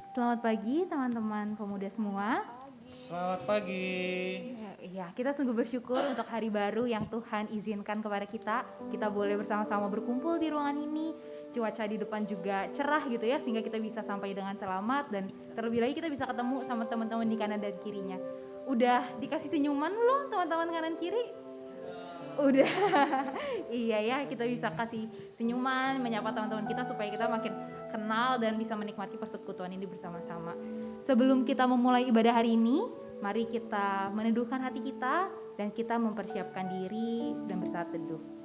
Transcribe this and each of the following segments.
Selamat pagi teman-teman pemuda semua. Selamat pagi. Ya, kita sungguh bersyukur untuk hari baru yang Tuhan izinkan kepada kita. Kita boleh bersama-sama berkumpul di ruangan ini. Cuaca di depan juga cerah gitu ya, sehingga kita bisa sampai dengan selamat. Dan terlebih lagi kita bisa ketemu sama teman-teman di kanan dan kirinya. Udah dikasih senyuman belum teman-teman kanan kiri? Udah. Iya ya, kita bisa kasih senyuman, menyapa teman-teman kita supaya kita makin kenal dan bisa menikmati persekutuan ini bersama-sama. Sebelum kita memulai ibadah hari ini, mari kita meneduhkan hati kita dan kita mempersiapkan diri dan bersaat teduh.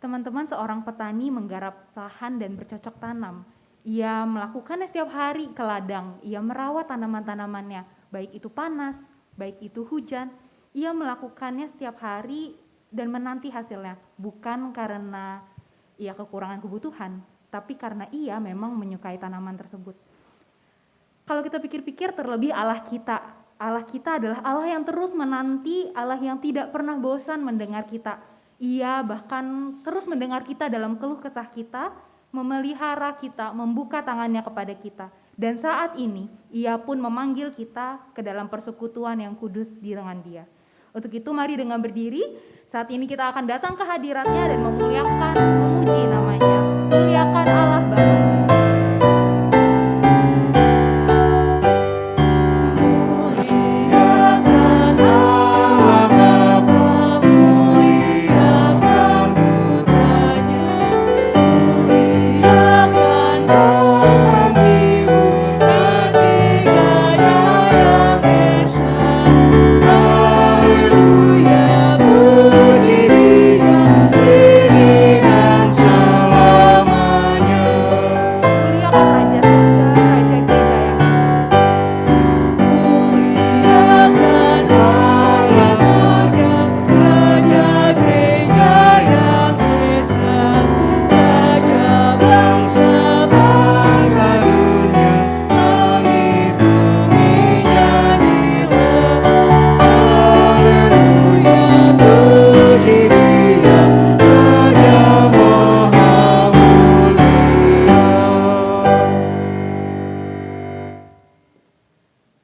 Teman-teman, seorang petani menggarap lahan dan bercocok tanam. Ia melakukannya setiap hari ke ladang. Ia merawat tanaman-tanamannya, baik itu panas, baik itu hujan. Ia melakukannya setiap hari dan menanti hasilnya, bukan karena ia kekurangan kebutuhan, tapi karena ia memang menyukai tanaman tersebut. Kalau kita pikir-pikir, terlebih Allah kita. Allah kita adalah Allah yang terus menanti, Allah yang tidak pernah bosan mendengar kita. Ia bahkan terus mendengar kita dalam keluh kesah kita, memelihara kita, membuka tangannya kepada kita. Dan saat ini, ia pun memanggil kita ke dalam persekutuan yang kudus di lengan dia. Untuk itu mari dengan berdiri, saat ini kita akan datang ke hadiratnya dan memuliakan, memuji namanya. Muliakan Allah Bapa.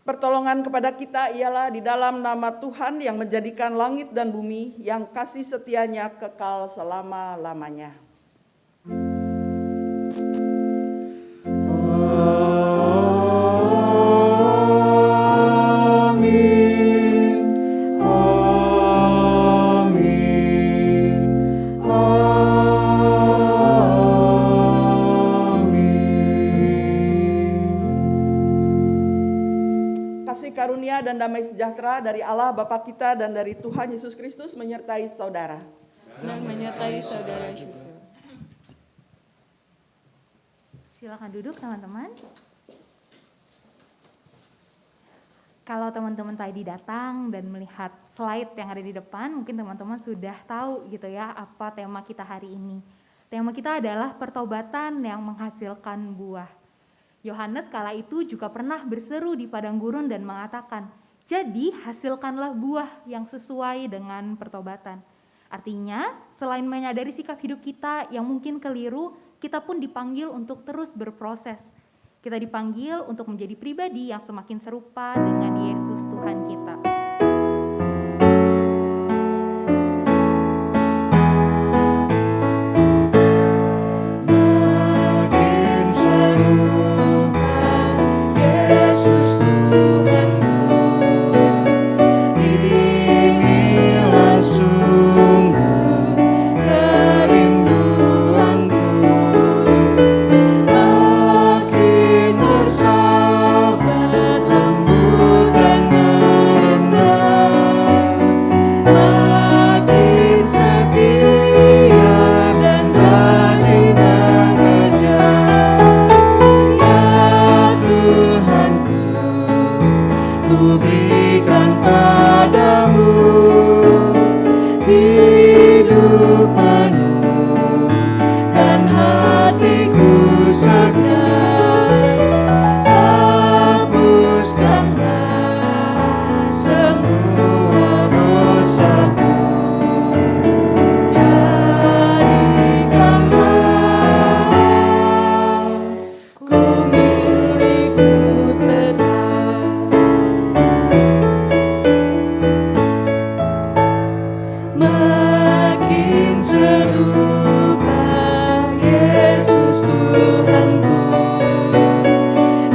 Pertolongan kepada kita ialah di dalam nama Tuhan yang menjadikan langit dan bumi, yang kasih setianya kekal selama-lamanya. Amin. 哦。karunia dan damai sejahtera dari Allah Bapa kita dan dari Tuhan Yesus Kristus menyertai saudara. Dan menyertai saudara juga. Silakan duduk teman-teman. Kalau teman-teman tadi datang dan melihat slide yang ada di depan, mungkin teman-teman sudah tahu gitu ya apa tema kita hari ini. Tema kita adalah pertobatan yang menghasilkan buah. Yohanes kala itu juga pernah berseru di padang gurun dan mengatakan, "Jadi hasilkanlah buah yang sesuai dengan pertobatan." Artinya, selain menyadari sikap hidup kita yang mungkin keliru, kita pun dipanggil untuk terus berproses. Kita dipanggil untuk menjadi pribadi yang semakin serupa dengan Yesus Tuhan kita. Makin serupa Yesus Tuhanku, inilah sungguh kerinduanku. Makin bersahabat, lembut dan merendah, makin setia dan rajin bekerja. Ya Tuhanku, ku berikan padamu hidup penuh dan hatiku segar. Hapuskanlah semua dosaku, jadikanlah ku milikmu tetap. Makin serupa Yesus Tuhanku,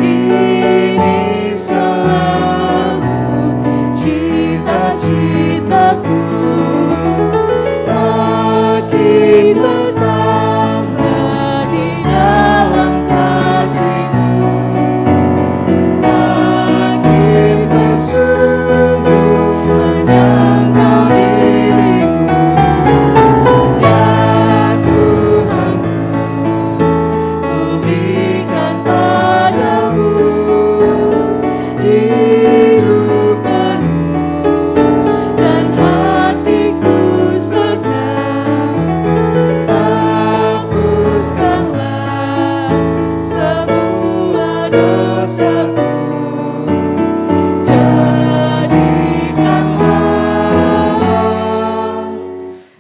ini selalu cita-citaku. Makin bertambah di dalam kasih-Mu, makin bersungguh menyangkal diriku. Ya Tuhanku, ku berikan padamu hidup penuh dan hatiku segar. Hapuskanlah semua dosaku, jadikanlah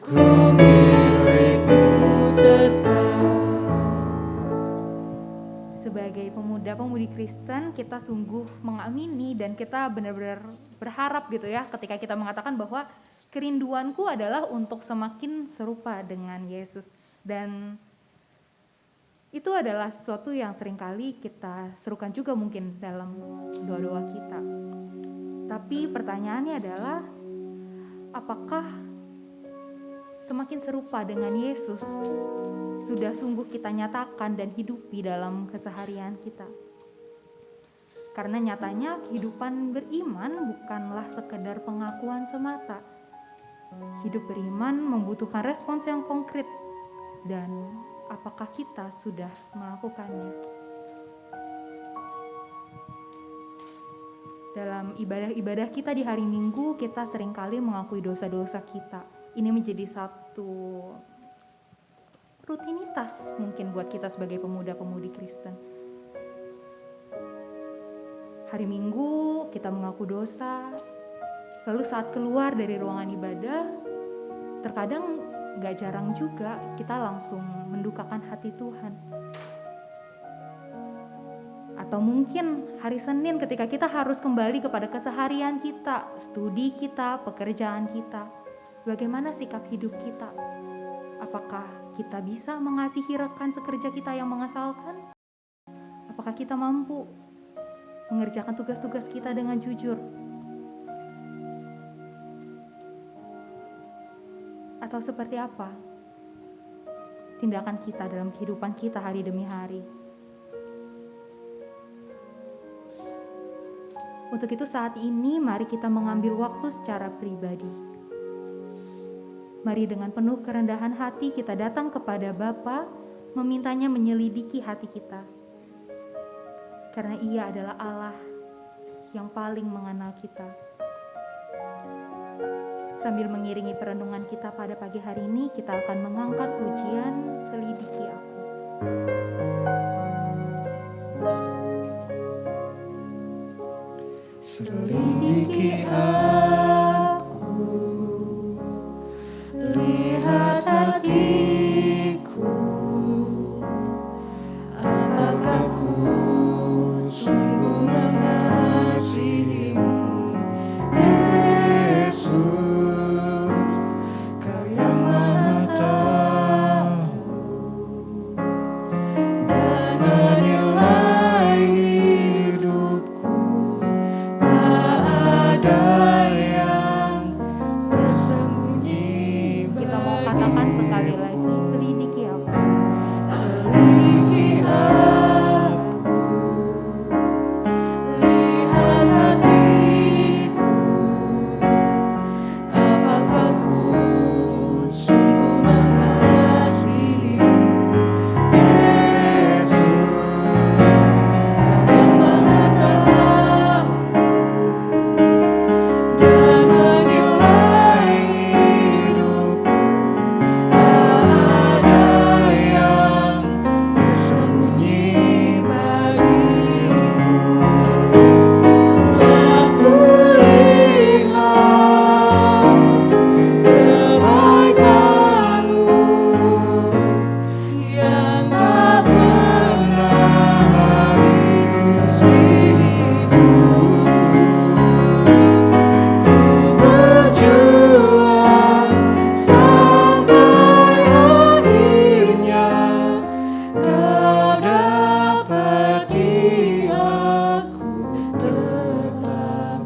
ku milikmu tetap. Sebagai pemuda-pemudi Kristen, kita sungguh mengamini dan kita benar-benar berharap gitu ya ketika kita mengatakan bahwa kerinduanku adalah untuk semakin serupa dengan Yesus. Dan itu adalah sesuatu yang seringkali kita serukan juga mungkin dalam doa-doa kita. Tapi pertanyaannya adalah, apakah semakin serupa dengan Yesus sudah sungguh kita nyatakan dan hidupi dalam keseharian kita? Karena nyatanya kehidupan beriman bukanlah sekedar pengakuan semata. Hidup beriman membutuhkan respons yang konkret, dan apakah kita sudah melakukannya? Dalam ibadah-ibadah kita di hari Minggu, kita seringkali mengakui dosa-dosa kita. Ini menjadi satu rutinitas mungkin buat kita sebagai pemuda-pemudi Kristen. Hari Minggu kita mengaku dosa, lalu saat keluar dari ruangan ibadah, terkadang gak jarang juga kita langsung mendukakan hati Tuhan. Atau mungkin hari Senin ketika kita harus kembali kepada keseharian kita, studi kita, pekerjaan kita, bagaimana sikap hidup kita? Apakah kita bisa mengasihi rekan sekerja kita yang mengesalkan? Apakah kita mampu mengerjakan tugas-tugas kita dengan jujur? Atau seperti apa tindakan kita dalam kehidupan kita hari demi hari? Untuk itu saat ini mari kita mengambil waktu secara pribadi. Mari dengan penuh kerendahan hati kita datang kepada Bapa, memintanya menyelidiki hati kita. Karena Ia adalah Allah yang paling mengenal kita. Sambil mengiringi perenungan kita pada pagi hari ini, kita akan mengangkat pujian Selidiki Aku. Selidiki aku, lihat hatiku, apakah ku sungguh mengasihimu, Yesus, Kau yang Maha Tahu dan menilai hidupku. Tak ada yang tersembunyi. Kita mau katakan sekali lagi, selidiki aku. Selidiki aku, lihat hatiku, apakah ku sungguh mengasihimu, Yesus, Kau yang Maha Tahu dan menilai hidupku. Tak ada yang tersembunyi bagimu. Telah kulihat kebaikan-Mu yang tak pernah habis di hidupku. Ku berjuang sampai akhirnya Kau dapati aku tetap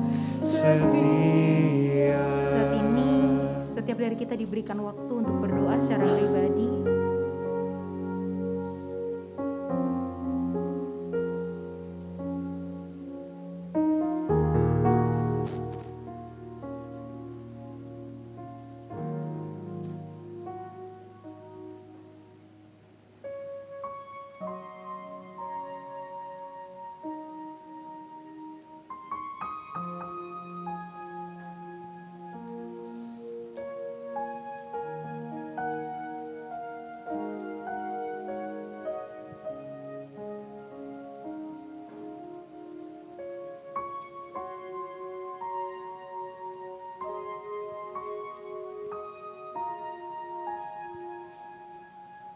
setia. Saat ini, setiap dari kita diberikan waktu untuk berdoa secara pribadi.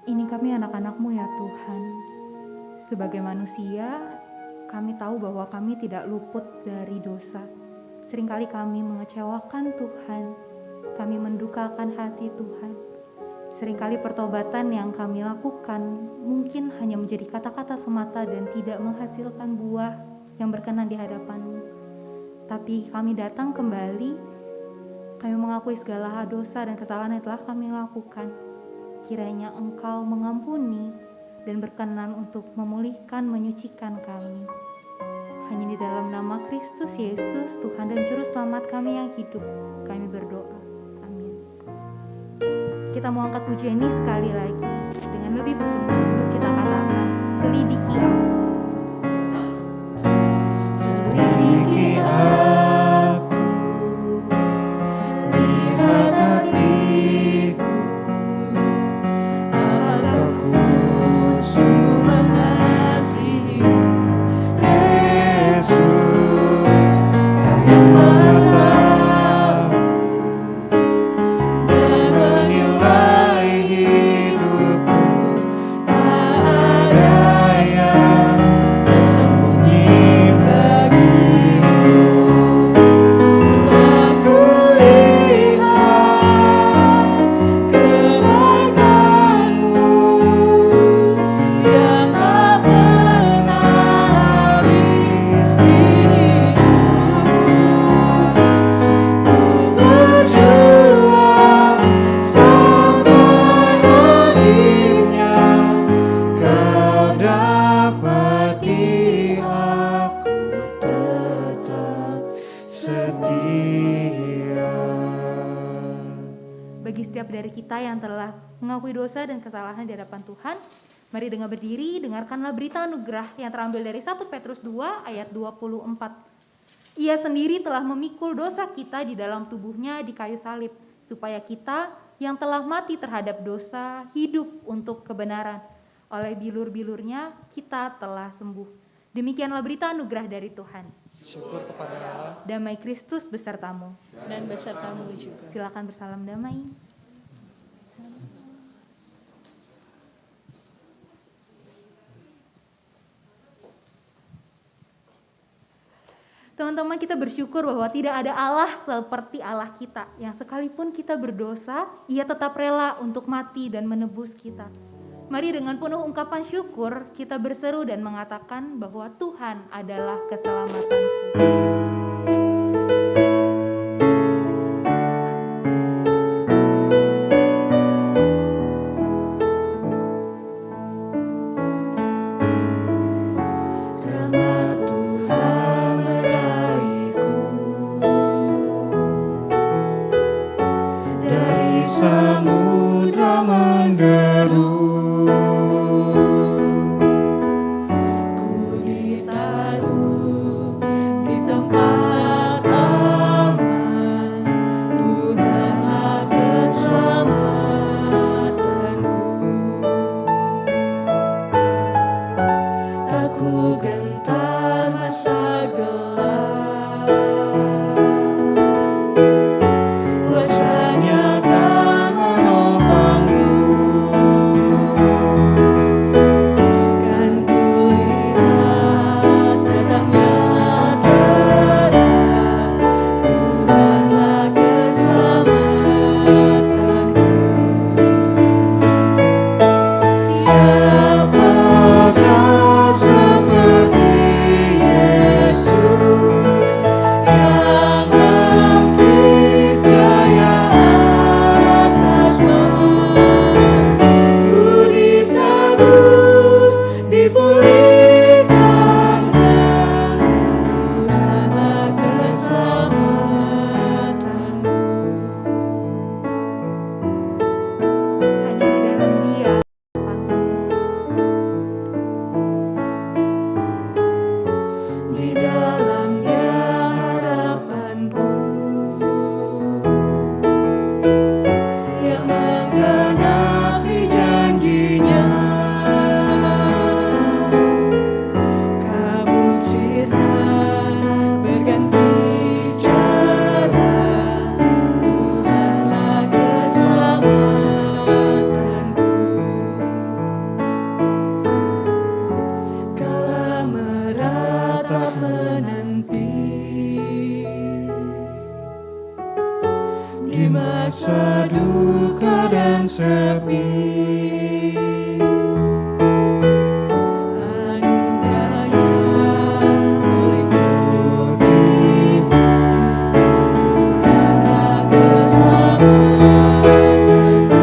Ini kami anak-anak-Mu ya Tuhan. Sebagai manusia, kami tahu bahwa kami tidak luput dari dosa. Seringkali kami mengecewakan Tuhan, kami mendukakan hati Tuhan. Seringkali pertobatan yang kami lakukan mungkin hanya menjadi kata-kata semata dan tidak menghasilkan buah yang berkenan di hadapan-Mu. Tapi kami datang kembali, kami mengakui segala dosa dan kesalahan yang telah kami lakukan. Kiranya Engkau mengampuni dan berkenan untuk memulihkan, menyucikan kami. Hanya di dalam nama Kristus Yesus, Tuhan dan Juru Selamat kami yang hidup, kami berdoa. Amin. Kita mau angkat pujian ini sekali lagi. Dengan lebih bersungguh-sungguh kita katakan, selidiki aku. Selidiki aku, lihat hatiku, apakah ku sungguh mengasihimu, Yesus, Kau yang Maha Tahu dan menilai hidupku. Tak ada setiap dari kita yang telah mengakui dosa dan kesalahan di hadapan Tuhan, mari dengan berdiri, dengarkanlah berita anugerah yang terambil dari 1 Petrus 2 ayat 24. Ia sendiri telah memikul dosa kita di dalam tubuhnya di kayu salib, supaya kita yang telah mati terhadap dosa hidup untuk kebenaran. Oleh bilur-bilurnya kita telah sembuh. Demikianlah berita anugerah dari Tuhan. Syukur kepada Allah. Damai Kristus besertamu. Dan besertamu juga. Silakan bersalam damai. Teman-teman, kita bersyukur bahwa tidak ada Allah seperti Allah kita, yang sekalipun kita berdosa, Ia tetap rela untuk mati dan menebus kita. Mari dengan penuh ungkapan syukur kita berseru dan mengatakan bahwa Tuhan adalah keselamatanku. Rahmat Tuhan meraihku dari samudra menderu. Ku ditaruh di tempat aman, Tuhanlah keselamatanku. Tak ku gentar masa gelap, kuasa-Nya akan menopangku. Kan ku lihat datangnya terang, Tuhanlah keselamatanku. Siapakah seperti Yesus yang bangkit jaya atas maut? Ku ditebus, dipulihkannya, Tuhanlah keselamatanku. Hanya di dalam Dia Di dalamnya harapanku, yang menggenapi janji-Nya. Kabut sirna berganti cara, Tuhanlah keselamatanku. Kala meratap menanti di masa duka dan sepi, anugerah-Nya meliputiku, Tuhanlah keselamatanku.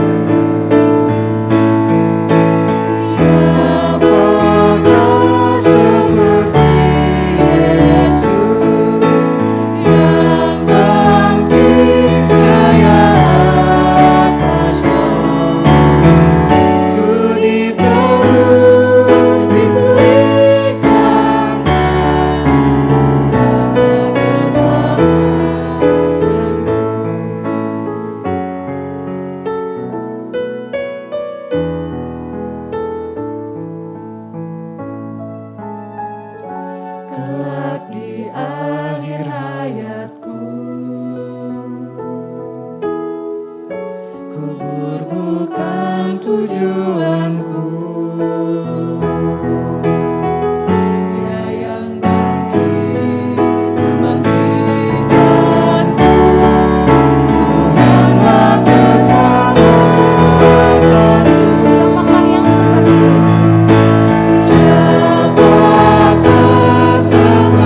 Siapakah seperti Yesus yang bangkit jaya atas maut? Ku ditebus, dipulihkannya, Tuhanlah keselamatanku. Kelak di akhir hayatku, kubur bukan tujuanku. Dia yang bangkit, membangkitkanku, Tuhanlah keselamatanku. Siapakah yang seperti Yesus? Siapakah seperti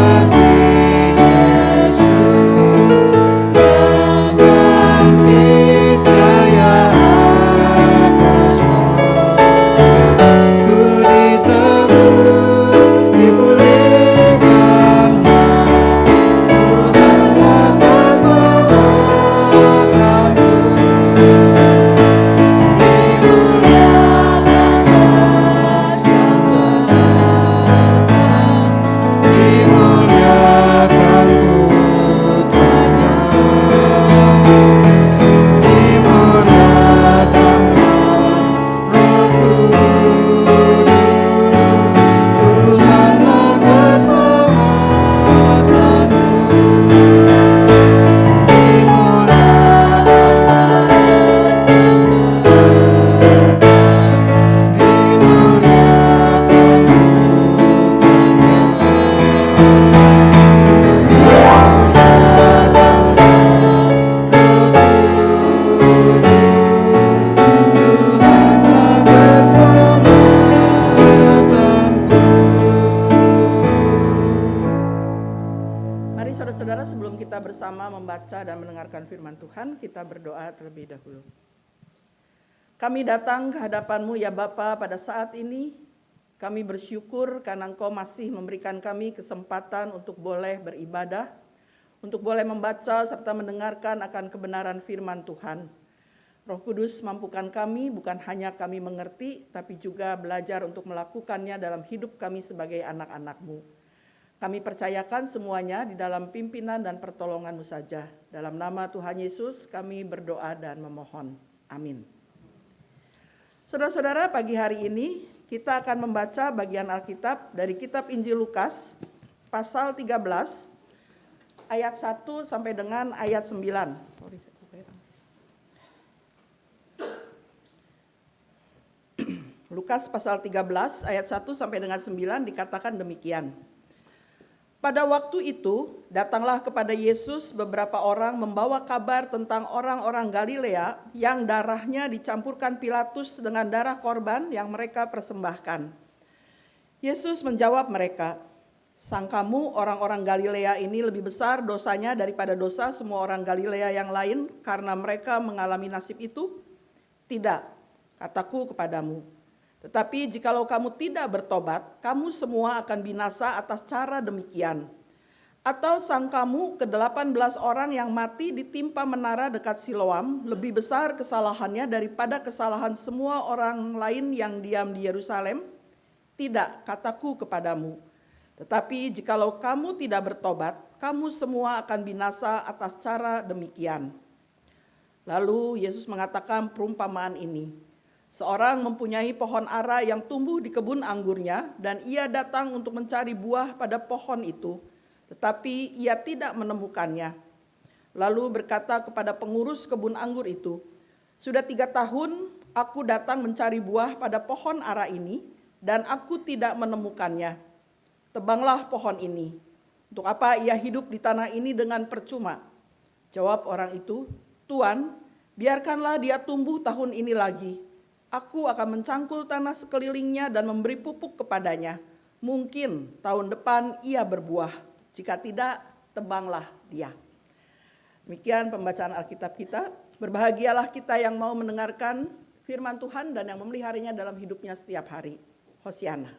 Saudara, sebelum kita bersama membaca dan mendengarkan firman Tuhan, kita berdoa terlebih dahulu. Kami datang ke hadapan-Mu ya Bapa pada saat ini. Kami bersyukur karena Engkau masih memberikan kami kesempatan untuk boleh beribadah, untuk boleh membaca serta mendengarkan akan kebenaran firman Tuhan. Roh Kudus mampukan kami, bukan hanya kami mengerti, tapi juga belajar untuk melakukannya dalam hidup kami sebagai anak-anak-Mu. Kami percayakan semuanya di dalam pimpinan dan pertolongan-Mu saja. Dalam nama Tuhan Yesus kami berdoa dan memohon. Amin. Saudara-saudara, pagi hari ini kita akan membaca bagian Alkitab dari kitab Injil Lukas, pasal 13, ayat 1 sampai dengan ayat 9. Lukas pasal 13 ayat 1 sampai dengan 9 dikatakan demikian. Pada waktu itu datanglah kepada Yesus beberapa orang membawa kabar tentang orang-orang Galilea yang darahnya dicampurkan Pilatus dengan darah korban yang mereka persembahkan. Yesus menjawab mereka, "Sangkamu orang-orang Galilea ini lebih besar dosanya daripada dosa semua orang Galilea yang lain karena mereka mengalami nasib itu? Tidak, kataku kepadamu. Tetapi jikalau kamu tidak bertobat, kamu semua akan binasa atas cara demikian. Atau sangkamu ke-18 orang yang mati ditimpa menara dekat Siloam lebih besar kesalahannya daripada kesalahan semua orang lain yang diam di Yerusalem? Tidak, kataku kepadamu. Tetapi jikalau kamu tidak bertobat, kamu semua akan binasa atas cara demikian." Lalu Yesus mengatakan perumpamaan ini. Seorang mempunyai pohon ara yang tumbuh di kebun anggurnya dan ia datang untuk mencari buah pada pohon itu, tetapi ia tidak menemukannya. Lalu berkata kepada pengurus kebun anggur itu, "Sudah 3 tahun aku datang mencari buah pada pohon ara ini dan aku tidak menemukannya. Tebanglah pohon ini. Untuk apa ia hidup di tanah ini dengan percuma?" Jawab orang itu, "Tuan, biarkanlah dia tumbuh tahun ini lagi. Aku akan mencangkul tanah sekelilingnya dan memberi pupuk kepadanya. Mungkin tahun depan ia berbuah. Jika tidak, tebanglah dia." Demikian pembacaan Alkitab kita. Berbahagialah kita yang mau mendengarkan firman Tuhan dan yang memeliharinya dalam hidupnya setiap hari. Hosiana.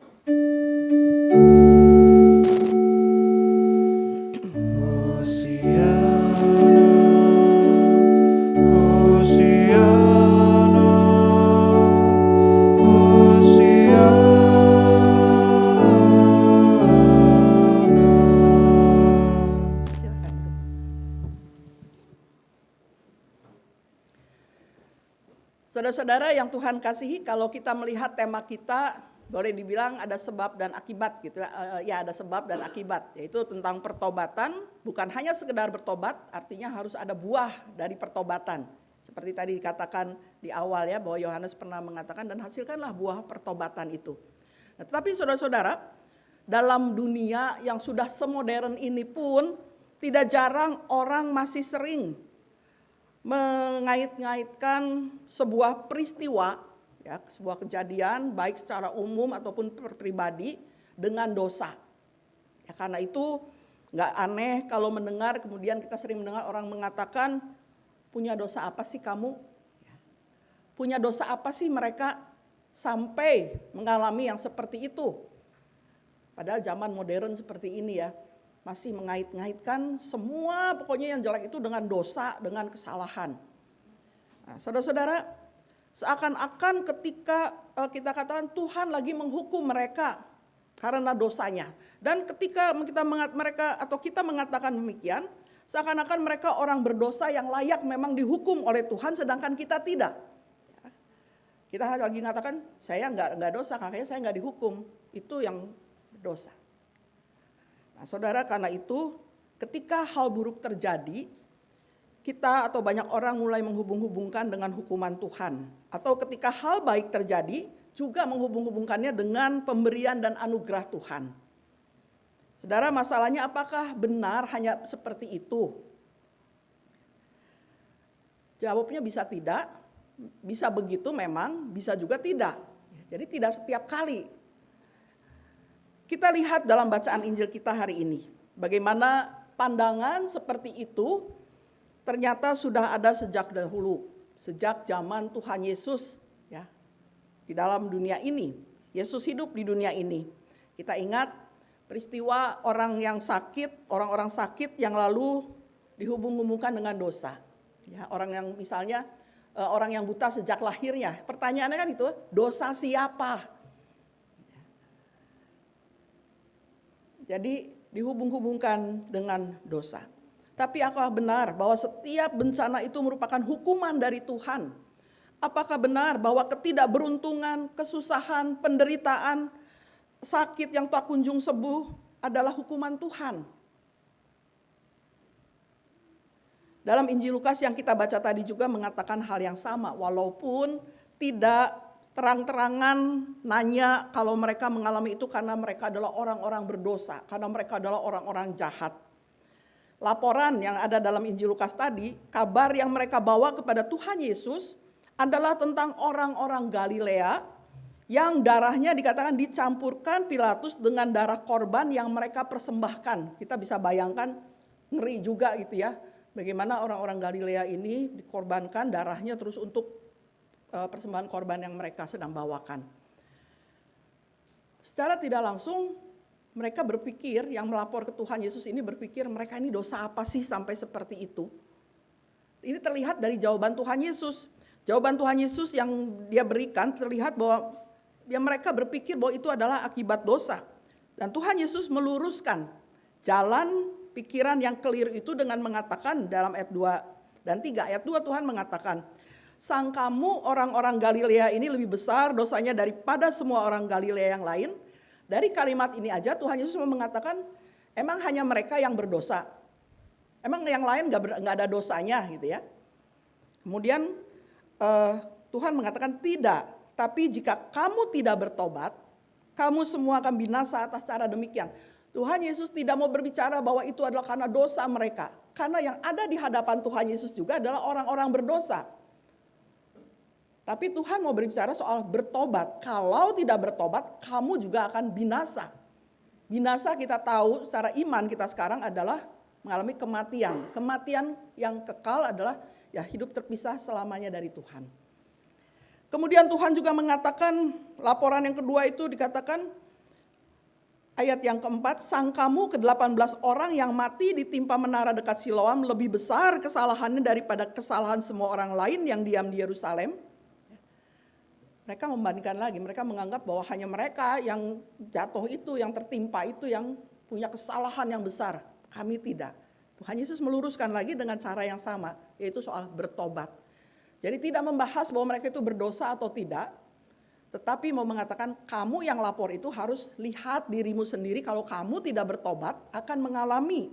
Saudara-saudara yang Tuhan kasihi, kalau kita melihat tema kita, boleh dibilang ada sebab dan akibat gitu ya, ada sebab dan akibat, yaitu tentang pertobatan. Bukan hanya sekedar bertobat, artinya harus ada buah dari pertobatan. Seperti tadi dikatakan di awal ya, bahwa Yohanes pernah mengatakan, "Dan hasilkanlah buah pertobatan itu." Nah, tetapi saudara-saudara, dalam dunia yang sudah semodern ini pun, tidak jarang orang masih sering mengait-ngaitkan sebuah peristiwa, ya, sebuah kejadian baik secara umum ataupun pribadi dengan dosa. Ya, karena itu nggak aneh kalau mendengar, kemudian kita sering mendengar orang mengatakan, "Punya dosa apa sih kamu? Punya dosa apa sih mereka sampai mengalami yang seperti itu?" Padahal zaman modern seperti ini ya, masih mengait-ngaitkan semua pokoknya yang jelek itu dengan dosa, dengan kesalahan. Nah, saudara-saudara, seakan-akan ketika kita katakan Tuhan lagi menghukum mereka karena dosanya. Dan ketika kita mengatakan demikian, seakan-akan mereka orang berdosa yang layak memang dihukum oleh Tuhan, sedangkan kita tidak. Kita lagi mengatakan saya nggak dosa, makanya saya nggak dihukum. Itu yang berdosa. Nah, saudara, karena itu ketika hal buruk terjadi, kita atau banyak orang mulai menghubung-hubungkan dengan hukuman Tuhan. Atau ketika hal baik terjadi, juga menghubung-hubungkannya dengan pemberian dan anugerah Tuhan. Saudara, masalahnya apakah benar hanya seperti itu? Jawabnya bisa tidak, bisa begitu memang, bisa juga tidak. Jadi tidak setiap kali. Kita lihat dalam bacaan Injil kita hari ini, bagaimana pandangan seperti itu ternyata sudah ada sejak dahulu, sejak zaman Tuhan Yesus ya, di dalam dunia ini. Yesus hidup di dunia ini. Kita ingat peristiwa orang-orang sakit yang lalu dihubung-hubungkan dengan dosa. Ya, orang yang misalnya orang yang buta sejak lahirnya. Pertanyaannya kan itu, dosa siapa? Jadi dihubung-hubungkan dengan dosa. Tapi apakah benar bahwa setiap bencana itu merupakan hukuman dari Tuhan? Apakah benar bahwa ketidakberuntungan, kesusahan, penderitaan, sakit yang tak kunjung sembuh adalah hukuman Tuhan? Dalam Injil Lukas yang kita baca tadi juga mengatakan hal yang sama, walaupun tidak terang-terangan nanya kalau mereka mengalami itu karena mereka adalah orang-orang berdosa, karena mereka adalah orang-orang jahat. Laporan yang ada dalam Injil Lukas tadi, kabar yang mereka bawa kepada Tuhan Yesus adalah tentang orang-orang Galilea yang darahnya dikatakan dicampurkan Pilatus dengan darah korban yang mereka persembahkan. Kita bisa bayangkan, ngeri juga gitu ya, bagaimana orang-orang Galilea ini dikorbankan darahnya terus untuk persembahan korban yang mereka sedang bawakan. Secara tidak langsung mereka berpikir, yang melapor ke Tuhan Yesus ini berpikir, mereka ini dosa apa sih sampai seperti itu? Ini terlihat dari jawaban Tuhan Yesus. Jawaban Tuhan Yesus yang dia berikan terlihat bahwa mereka berpikir bahwa itu adalah akibat dosa. Dan Tuhan Yesus meluruskan jalan pikiran yang keliru itu dengan mengatakan dalam ayat 2 dan 3. Ayat 2 Tuhan mengatakan, sangkamu orang-orang Galilea ini lebih besar dosanya daripada semua orang Galilea yang lain. Dari kalimat ini aja Tuhan Yesus mengatakan, emang hanya mereka yang berdosa? Emang yang lain gak ada dosanya gitu ya? Kemudian Tuhan mengatakan tidak, tapi jika kamu tidak bertobat, kamu semua akan binasa atas cara demikian. Tuhan Yesus tidak mau berbicara bahwa itu adalah karena dosa mereka. Karena yang ada di hadapan Tuhan Yesus juga adalah orang-orang berdosa. Tapi Tuhan mau berbicara soal bertobat. Kalau tidak bertobat, kamu juga akan binasa. Binasa kita tahu secara iman kita sekarang adalah mengalami kematian. Kematian yang kekal adalah ya hidup terpisah selamanya dari Tuhan. Kemudian Tuhan juga mengatakan, laporan yang kedua itu dikatakan, ayat yang keempat, sangkamu ke-18 orang yang mati ditimpa menara dekat Siloam lebih besar kesalahannya daripada kesalahan semua orang lain yang diam di Yerusalem. Mereka membandingkan lagi, mereka menganggap bahwa hanya mereka yang jatuh itu, yang tertimpa itu yang punya kesalahan yang besar. Kami tidak. Tuhan Yesus meluruskan lagi dengan cara yang sama, yaitu soal bertobat. Jadi tidak membahas bahwa mereka itu berdosa atau tidak, tetapi mau mengatakan kamu yang lapor itu harus lihat dirimu sendiri, kalau kamu tidak bertobat akan mengalami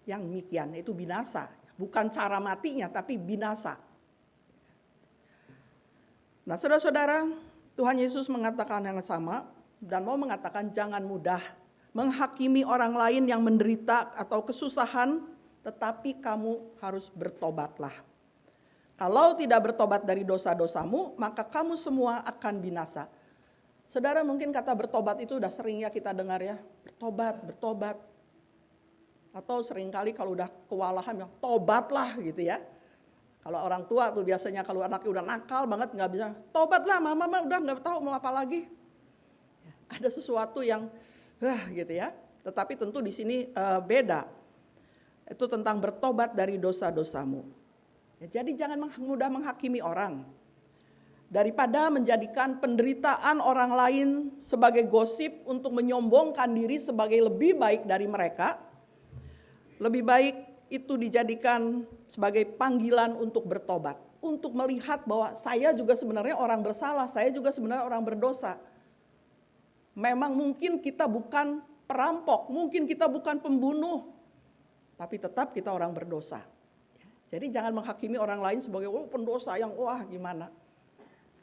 yang demikian, yaitu binasa. Bukan cara matinya, tapi binasa. Nah saudara-saudara, Tuhan Yesus mengatakan yang sama dan mau mengatakan jangan mudah menghakimi orang lain yang menderita atau kesusahan, tetapi kamu harus bertobatlah. Kalau tidak bertobat dari dosa-dosamu, maka kamu semua akan binasa. Saudara, mungkin kata bertobat itu udah sering ya kita dengar ya, bertobat. Atau seringkali kalau udah kewalahan bilang tobatlah gitu ya. Kalau orang tua tuh biasanya kalau anaknya udah nakal banget nggak bisa, tobatlah mama udah nggak tahu mau apa lagi. Ada sesuatu yang gitu ya. Tetapi tentu di sini beda. Itu tentang bertobat dari dosa-dosamu. Ya, jadi jangan mudah menghakimi orang. Daripada menjadikan penderitaan orang lain sebagai gosip untuk menyombongkan diri sebagai lebih baik dari mereka, lebih baik itu dijadikan sebagai panggilan untuk bertobat. Untuk melihat bahwa saya juga sebenarnya orang bersalah, saya juga sebenarnya orang berdosa. Memang mungkin kita bukan perampok, mungkin kita bukan pembunuh, tapi tetap kita orang berdosa. Jadi jangan menghakimi orang lain sebagai pendosa yang wah gimana.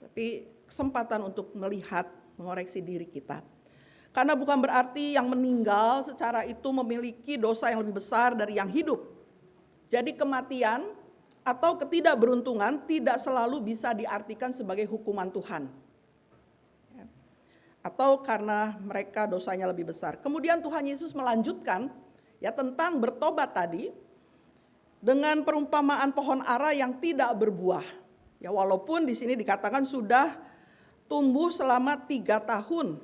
Tapi kesempatan untuk melihat, mengoreksi diri kita. Karena bukan berarti yang meninggal secara itu memiliki dosa yang lebih besar dari yang hidup. Jadi kematian atau ketidakberuntungan tidak selalu bisa diartikan sebagai hukuman Tuhan. Atau karena mereka dosanya lebih besar. Kemudian Tuhan Yesus melanjutkan ya tentang bertobat tadi dengan perumpamaan pohon ara yang tidak berbuah. Ya walaupun di sini dikatakan sudah tumbuh selama 3 tahun.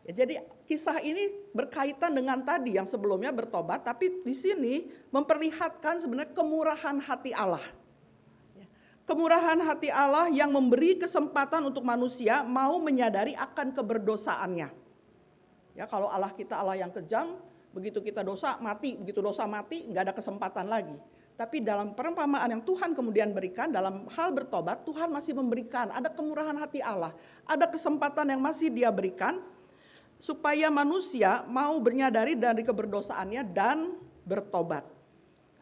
Ya, jadi kisah ini berkaitan dengan tadi yang sebelumnya bertobat, tapi di sini memperlihatkan sebenarnya kemurahan hati Allah. Ya, kemurahan hati Allah yang memberi kesempatan untuk manusia mau menyadari akan keberdosaannya. Ya, kalau Allah kita Allah yang kejam, begitu kita dosa mati, begitu dosa mati nggak ada kesempatan lagi. Tapi dalam perumpamaan yang Tuhan kemudian berikan dalam hal bertobat, Tuhan masih memberikan, ada kemurahan hati Allah, ada kesempatan yang masih Dia berikan supaya manusia mau menyadari dari keberdosaannya dan bertobat.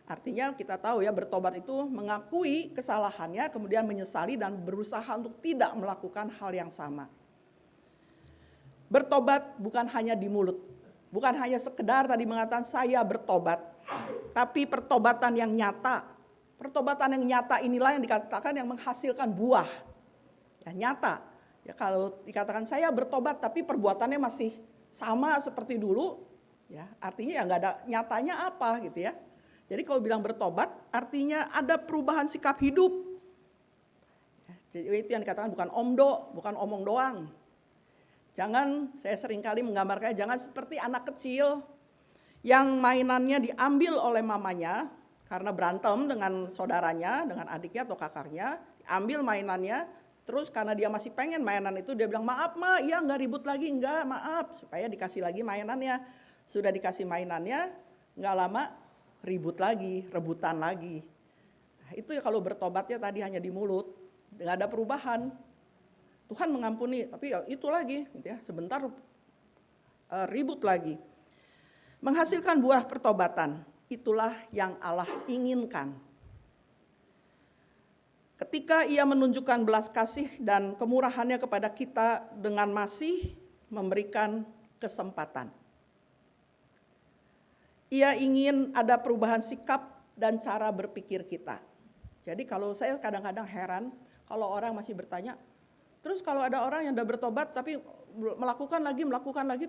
Artinya kita tahu ya, bertobat itu mengakui kesalahannya, kemudian menyesali dan berusaha untuk tidak melakukan hal yang sama. Bertobat bukan hanya di mulut, bukan hanya sekedar tadi mengatakan saya bertobat, tapi pertobatan yang nyata. Pertobatan yang nyata inilah yang dikatakan yang menghasilkan buah. Ya, nyata. Ya, kalau dikatakan saya bertobat tapi perbuatannya masih sama seperti dulu, ya artinya ya nggak ada nyatanya apa gitu ya. Jadi kalau bilang bertobat artinya ada perubahan sikap hidup. Ya, jadi itu yang dikatakan bukan omdo, bukan omong doang. Jangan, saya seringkali menggambarkannya, jangan seperti anak kecil yang mainannya diambil oleh mamanya karena berantem dengan saudaranya, dengan adiknya atau kakaknya, ambil mainannya, terus karena dia masih pengen mainan itu dia bilang maaf ma, iya nggak ribut lagi, enggak maaf, supaya dikasih lagi mainannya. Sudah dikasih mainannya, nggak lama ribut lagi, rebutan lagi. Nah, itu ya kalau bertobatnya tadi hanya di mulut, nggak ada perubahan. Tuhan mengampuni, tapi ya itu lagi, gitu ya, sebentar ribut lagi. Menghasilkan buah pertobatan, itulah yang Allah inginkan. Ketika Ia menunjukkan belas kasih dan kemurahannya kepada kita dengan masih memberikan kesempatan. Ia ingin ada perubahan sikap dan cara berpikir kita. Jadi kalau saya kadang-kadang heran kalau orang masih bertanya, terus kalau ada orang yang udah bertobat tapi melakukan lagi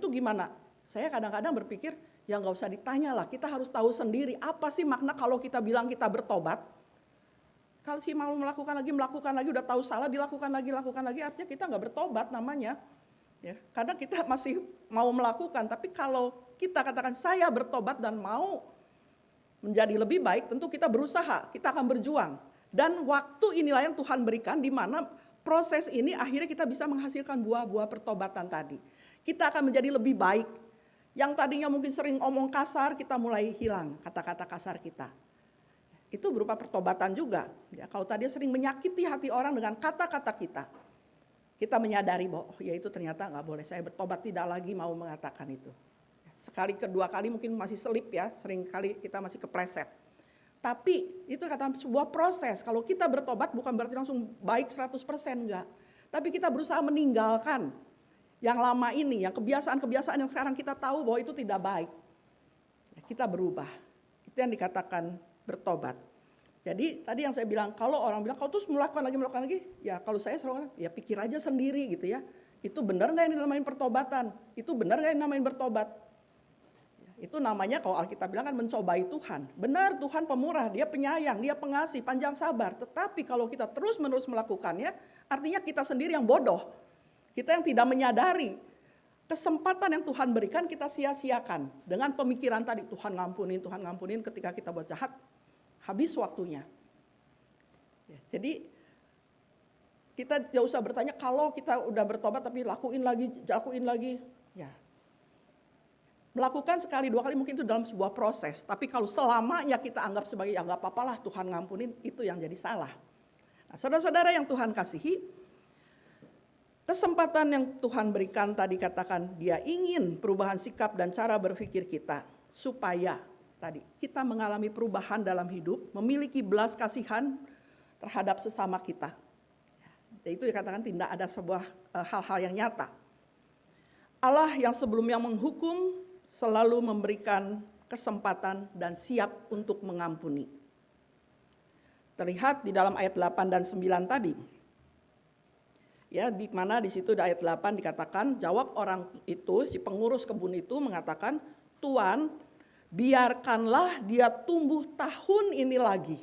itu gimana? Saya kadang-kadang berpikir, ya nggak usah ditanya lah, kita harus tahu sendiri apa sih makna kalau kita bilang kita bertobat. Kalau sih mau melakukan lagi, udah tahu salah, dilakukan lagi, artinya kita nggak bertobat namanya. Ya, kadang kita masih mau melakukan, tapi kalau kita katakan saya bertobat dan mau menjadi lebih baik, tentu kita berusaha, kita akan berjuang. Dan waktu inilah yang Tuhan berikan di mana proses ini akhirnya kita bisa menghasilkan buah-buah pertobatan tadi. Kita akan menjadi lebih baik. Yang tadinya mungkin sering omong kasar, kita mulai hilang kata-kata kasar kita. Itu berupa pertobatan juga. Ya, kalau tadi sering menyakiti hati orang dengan kata-kata kita menyadari bahwa ya itu ternyata nggak boleh, saya bertobat tidak lagi mau mengatakan itu. Sekali kedua kali mungkin masih selip ya, sering kali kita masih kepleset. Tapi itu kata sebuah proses, kalau kita bertobat bukan berarti langsung baik 100% enggak. Tapi kita berusaha meninggalkan yang lama ini, yang kebiasaan-kebiasaan yang sekarang kita tahu bahwa itu tidak baik. Ya, kita berubah, itu yang dikatakan bertobat. Jadi tadi yang saya bilang, kalau orang bilang kau terus melakukan lagi, ya kalau saya selalu ya pikir aja sendiri gitu ya. Itu benar nggak yang dinamain pertobatan? Itu benar nggak yang dinamain bertobat? Ya, itu namanya kalau Alkitab bilang kan mencobai Tuhan. Benar, Tuhan pemurah, Dia penyayang, Dia pengasih, panjang sabar. Tetapi kalau kita terus-menerus melakukannya, artinya kita sendiri yang bodoh. Kita yang tidak menyadari kesempatan yang Tuhan berikan kita sia-siakan dengan pemikiran tadi Tuhan ngampunin ketika kita buat jahat. Habis waktunya. Ya, jadi kita tidak usah bertanya kalau kita udah bertobat tapi lakuin lagi. Ya, melakukan sekali dua kali mungkin itu dalam sebuah proses. Tapi kalau selamanya kita anggap sebagai ya nggak apa-apalah Tuhan ngampunin, itu yang jadi salah. Nah, saudara-saudara yang Tuhan kasihi, kesempatan yang Tuhan berikan tadi katakan Dia ingin perubahan sikap dan cara berpikir kita supaya tadi kita mengalami perubahan dalam hidup, memiliki belas kasihan terhadap sesama kita. Ya, itu dikatakan tidak ada sebuah hal-hal yang nyata. Allah yang sebelumnya menghukum selalu memberikan kesempatan dan siap untuk mengampuni. Terlihat di dalam ayat 8 dan 9 tadi. Ya, di mana di situ di ayat 8 dikatakan, jawab orang itu, si pengurus kebun itu mengatakan, Tuhan, biarkanlah dia tumbuh tahun ini lagi.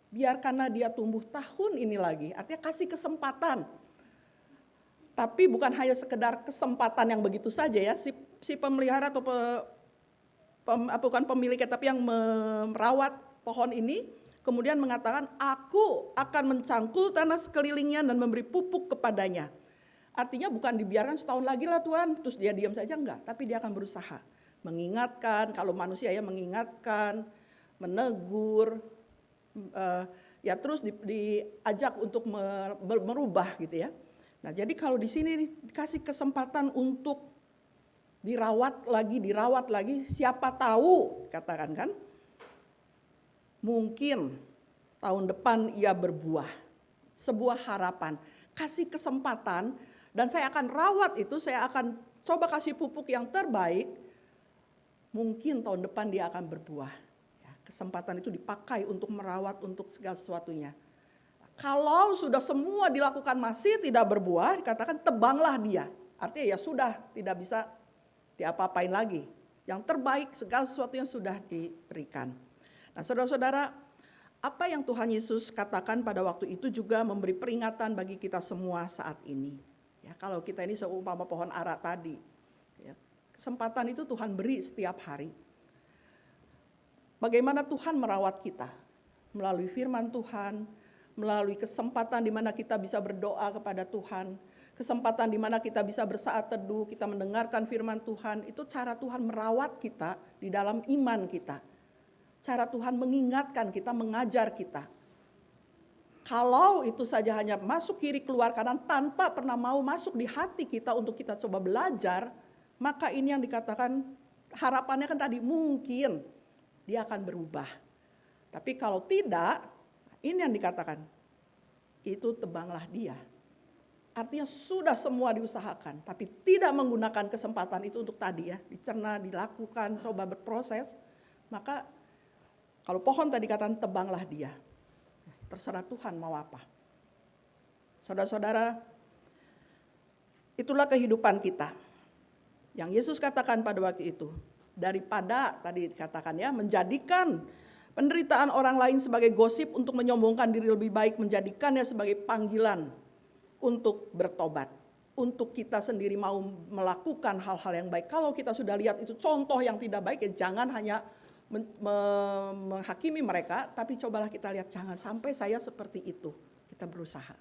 Biarkanlah dia tumbuh tahun ini lagi. Artinya kasih kesempatan. Tapi bukan hanya sekedar kesempatan yang begitu saja ya. Si pemelihara atau bukan pemiliknya tapi yang merawat pohon ini kemudian mengatakan, aku akan mencangkul tanah sekelilingnya dan memberi pupuk kepadanya. Artinya bukan dibiarkan setahun lagi lah Tuhan, terus dia diam saja, enggak. Tapi dia akan berusaha mengingatkan, kalau manusia ya mengingatkan, menegur, ya terus diajak untuk merubah gitu ya. Nah jadi kalau di sini dikasih kesempatan untuk dirawat lagi, siapa tahu katakan kan, mungkin tahun depan ia berbuah. Sebuah harapan, kasih kesempatan dan saya akan rawat itu, saya akan coba kasih pupuk yang terbaik. Mungkin tahun depan dia akan berbuah. Ya, kesempatan itu dipakai untuk merawat untuk segala sesuatunya. Kalau sudah semua dilakukan masih tidak berbuah, dikatakan tebanglah dia. Artinya ya sudah tidak bisa diapa-apain lagi. Yang terbaik segala sesuatu yang sudah diberikan. Nah saudara-saudara, apa yang Tuhan Yesus katakan pada waktu itu juga memberi peringatan bagi kita semua saat ini. Ya, kalau kita ini seumpama pohon ara tadi, ya, kesempatan itu Tuhan beri setiap hari. Bagaimana Tuhan merawat kita melalui firman Tuhan, melalui kesempatan di mana kita bisa berdoa kepada Tuhan, kesempatan di mana kita bisa bersaat teduh, kita mendengarkan firman Tuhan, itu cara Tuhan merawat kita di dalam iman kita. Cara Tuhan mengingatkan kita, mengajar kita. Kalau itu saja hanya masuk kiri keluar kanan tanpa pernah mau masuk di hati kita untuk kita coba belajar, maka ini yang dikatakan harapannya kan tadi mungkin dia akan berubah. Tapi kalau tidak, ini yang dikatakan, itu tebanglah dia. Artinya sudah semua diusahakan, tapi tidak menggunakan kesempatan itu untuk tadi ya, dicerna, dilakukan, coba berproses, maka kalau pohon tadi katakan tebanglah dia. Terserah Tuhan mau apa. Saudara-saudara, itulah kehidupan kita. Yang Yesus katakan pada waktu itu, daripada tadi dikatakan ya, menjadikan penderitaan orang lain sebagai gosip untuk menyombongkan diri lebih baik, menjadikannya sebagai panggilan untuk bertobat. Untuk kita sendiri mau melakukan hal-hal yang baik. Kalau kita sudah lihat itu contoh yang tidak baik, ya jangan hanya menghakimi mereka, tapi cobalah kita lihat jangan sampai saya seperti itu. Kita berusaha.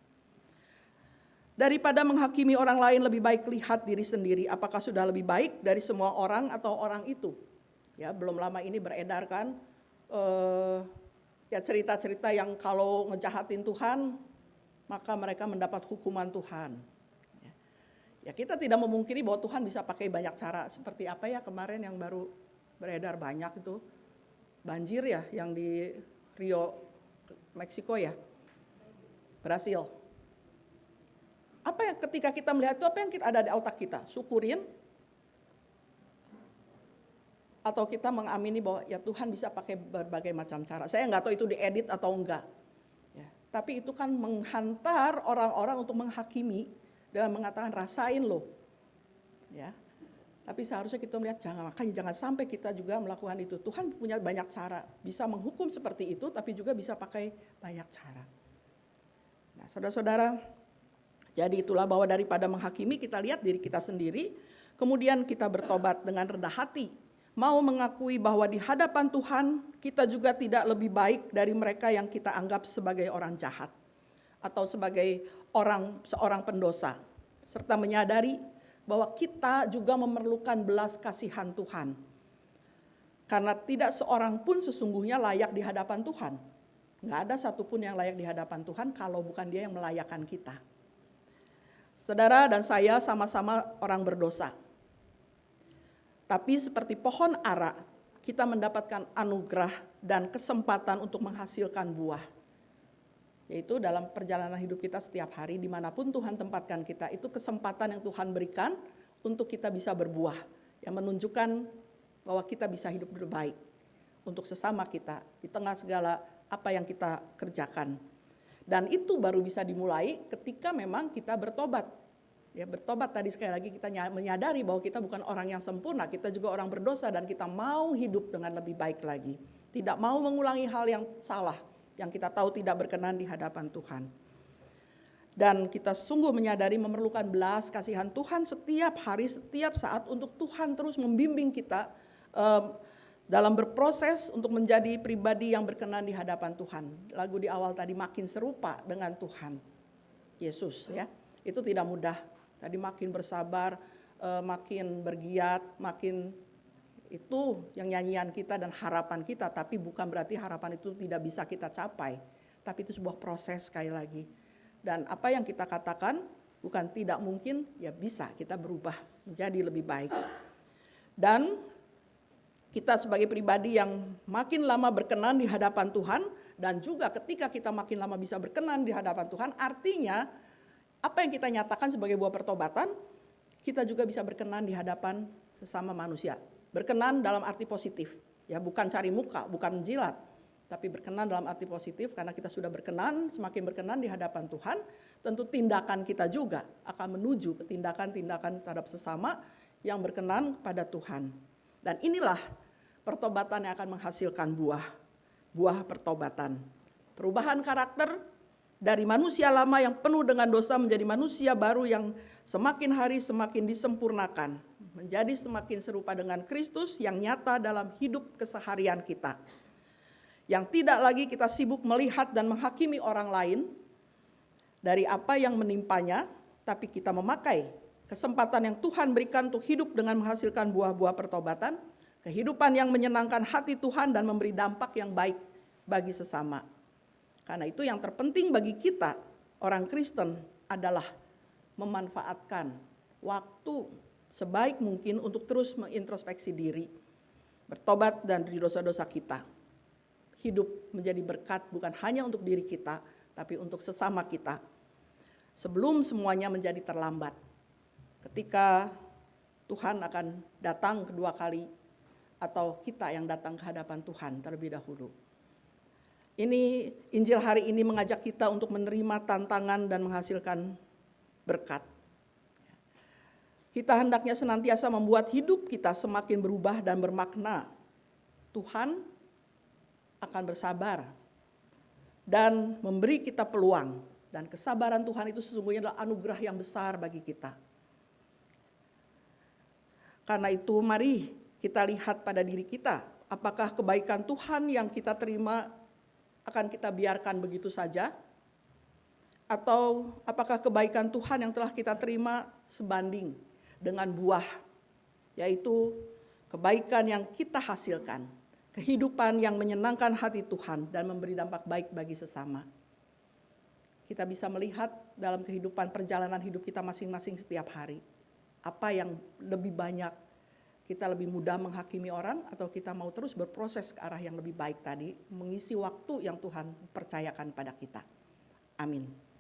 Daripada menghakimi orang lain, lebih baik lihat diri sendiri apakah sudah lebih baik dari semua orang atau orang itu. Ya, belum lama ini beredar kan ya cerita-cerita yang kalau ngejahatin Tuhan maka mereka mendapat hukuman Tuhan. Ya kita tidak memungkiri bahwa Tuhan bisa pakai banyak cara. Seperti apa ya kemarin yang baru beredar banyak itu banjir ya yang di Rio, Meksiko ya, Brasil. Apa yang ketika kita melihat itu, apa yang kita ada di otak kita? Syukurin atau kita mengamini bahwa ya Tuhan bisa pakai berbagai macam cara. Saya nggak tahu itu diedit atau enggak. Ya, tapi itu kan menghantar orang-orang untuk menghakimi dan mengatakan rasain loh. Ya. Tapi seharusnya kita melihat makanya jangan sampai kita juga melakukan itu. Tuhan punya banyak cara, bisa menghukum seperti itu, tapi juga bisa pakai banyak cara. Nah, saudara-saudara, jadi itulah bahwa daripada menghakimi kita lihat diri kita sendiri, kemudian kita bertobat dengan rendah hati, mau mengakui bahwa di hadapan Tuhan kita juga tidak lebih baik dari mereka yang kita anggap sebagai orang jahat atau sebagai seorang pendosa, serta menyadari bahwa kita juga memerlukan belas kasihan Tuhan. Karena tidak seorang pun sesungguhnya layak di hadapan Tuhan. Nggak ada satupun yang layak di hadapan Tuhan kalau bukan dia yang melayakkan kita. Saudara dan saya sama-sama orang berdosa. Tapi seperti pohon ara, kita mendapatkan anugerah dan kesempatan untuk menghasilkan buah. Yaitu dalam perjalanan hidup kita setiap hari, dimanapun Tuhan tempatkan kita, itu kesempatan yang Tuhan berikan untuk kita bisa berbuah. Yang menunjukkan bahwa kita bisa hidup berbaik untuk sesama kita di tengah segala apa yang kita kerjakan. Dan itu baru bisa dimulai ketika memang kita bertobat. Ya, bertobat tadi sekali lagi kita menyadari bahwa kita bukan orang yang sempurna, kita juga orang berdosa dan kita mau hidup dengan lebih baik lagi. Tidak mau mengulangi hal yang salah, yang kita tahu tidak berkenan di hadapan Tuhan. Dan kita sungguh menyadari memerlukan belas kasihan Tuhan setiap hari, setiap saat untuk Tuhan terus membimbing kita dalam berproses untuk menjadi pribadi yang berkenan di hadapan Tuhan. Lagu di awal tadi makin serupa dengan Tuhan Yesus, ya. Itu tidak mudah. Tadi makin bersabar, makin bergiat, makin itu yang nyanyian kita dan harapan kita. Tapi bukan berarti harapan itu tidak bisa kita capai. Tapi itu sebuah proses sekali lagi. Dan apa yang kita katakan bukan tidak mungkin, ya bisa kita berubah menjadi lebih baik. Dan kita sebagai pribadi yang makin lama berkenan di hadapan Tuhan, dan juga ketika kita makin lama bisa berkenan di hadapan Tuhan, artinya apa yang kita nyatakan sebagai buah pertobatan, kita juga bisa berkenan di hadapan sesama manusia. Berkenan dalam arti positif, ya, bukan cari muka, bukan menjilat, tapi berkenan dalam arti positif karena kita sudah berkenan, semakin berkenan di hadapan Tuhan, tentu tindakan kita juga akan menuju ke tindakan-tindakan terhadap sesama yang berkenan kepada Tuhan. Dan inilah pertobatan yang akan menghasilkan buah pertobatan. Perubahan karakter dari manusia lama yang penuh dengan dosa menjadi manusia baru yang semakin hari semakin disempurnakan, menjadi semakin serupa dengan Kristus yang nyata dalam hidup keseharian kita. Yang tidak lagi kita sibuk melihat dan menghakimi orang lain dari apa yang menimpanya, tapi kita memakai kesempatan yang Tuhan berikan untuk hidup dengan menghasilkan buah-buah pertobatan, kehidupan yang menyenangkan hati Tuhan dan memberi dampak yang baik bagi sesama. Karena itu yang terpenting bagi kita, orang Kristen, adalah memanfaatkan waktu sebaik mungkin untuk terus mengintrospeksi diri, bertobat dan dari dosa-dosa kita. Hidup menjadi berkat bukan hanya untuk diri kita, tapi untuk sesama kita. Sebelum semuanya menjadi terlambat. Ketika Tuhan akan datang kedua kali, atau kita yang datang ke hadapan Tuhan terlebih dahulu. Ini Injil hari ini mengajak kita untuk menerima tantangan dan menghasilkan berkat. Kita hendaknya senantiasa membuat hidup kita semakin berubah dan bermakna. Tuhan akan bersabar dan memberi kita peluang. Dan kesabaran Tuhan itu sesungguhnya adalah anugerah yang besar bagi kita. Karena itu mari kita lihat pada diri kita. Apakah kebaikan Tuhan yang kita terima akan kita biarkan begitu saja? Atau apakah kebaikan Tuhan yang telah kita terima sebanding dengan buah, yaitu kebaikan yang kita hasilkan, kehidupan yang menyenangkan hati Tuhan dan memberi dampak baik bagi sesama. Kita bisa melihat dalam kehidupan perjalanan hidup kita masing-masing setiap hari, apa yang lebih banyak, kita lebih mudah menghakimi orang atau kita mau terus berproses ke arah yang lebih baik tadi, mengisi waktu yang Tuhan percayakan pada kita. Amin.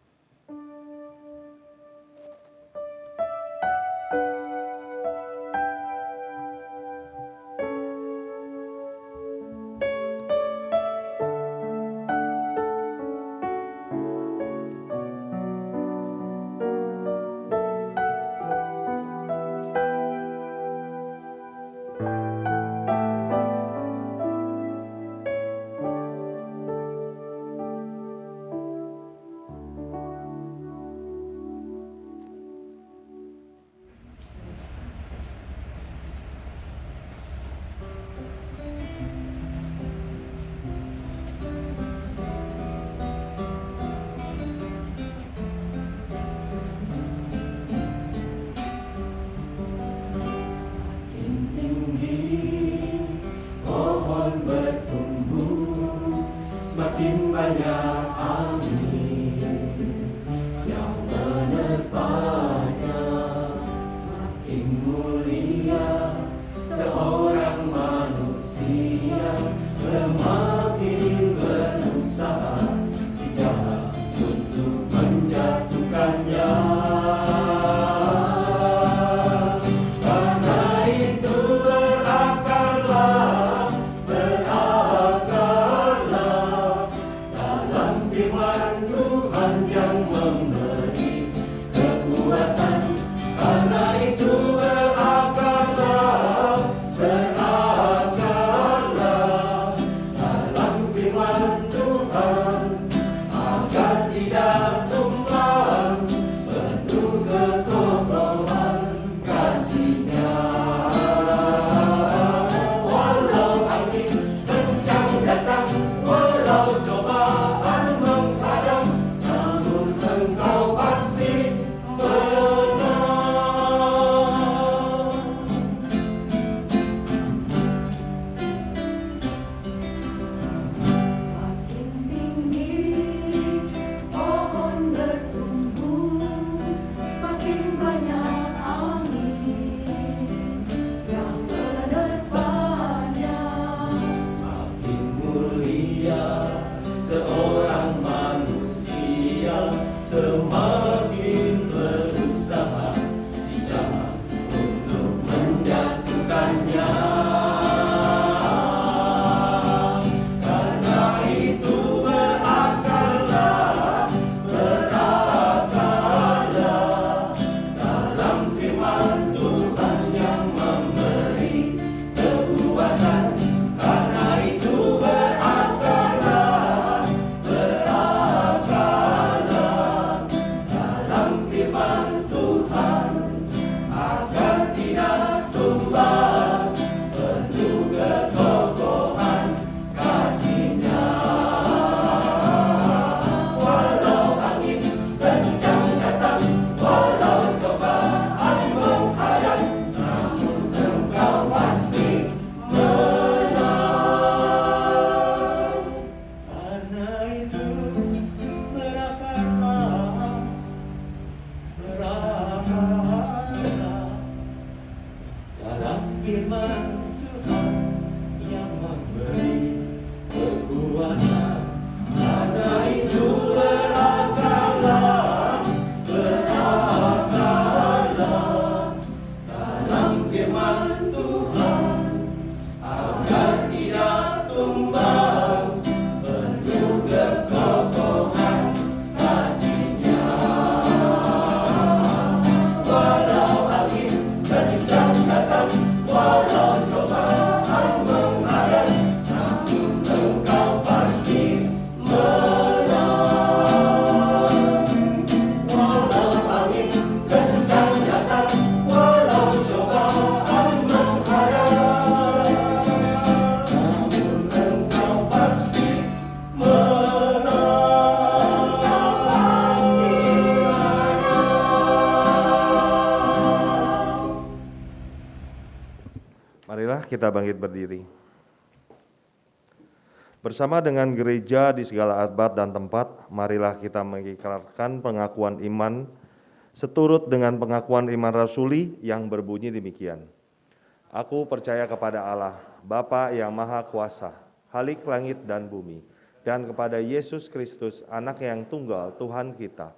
firman Tuhan yang memberi kekuatan. Karena itu berakar dalam firman Tuhan agar tidak tumbang, penuh kekokohan kasih-Nya. Walau angin kencang datang, walau cobaan menghadang, namun engkau pasti menang. Walau angin kencang datang, walau cobaan menghadang, namun engkau pasti Marilah kita bangkit berdiri. Bersama dengan gereja di segala abad dan tempat, marilah kita mengikrarkan pengakuan iman seturut dengan pengakuan iman rasuli yang berbunyi demikian. Aku percaya kepada Allah, Bapa yang Maha Kuasa, Khalik langit dan bumi, dan kepada Yesus Kristus, Anak yang tunggal Tuhan kita,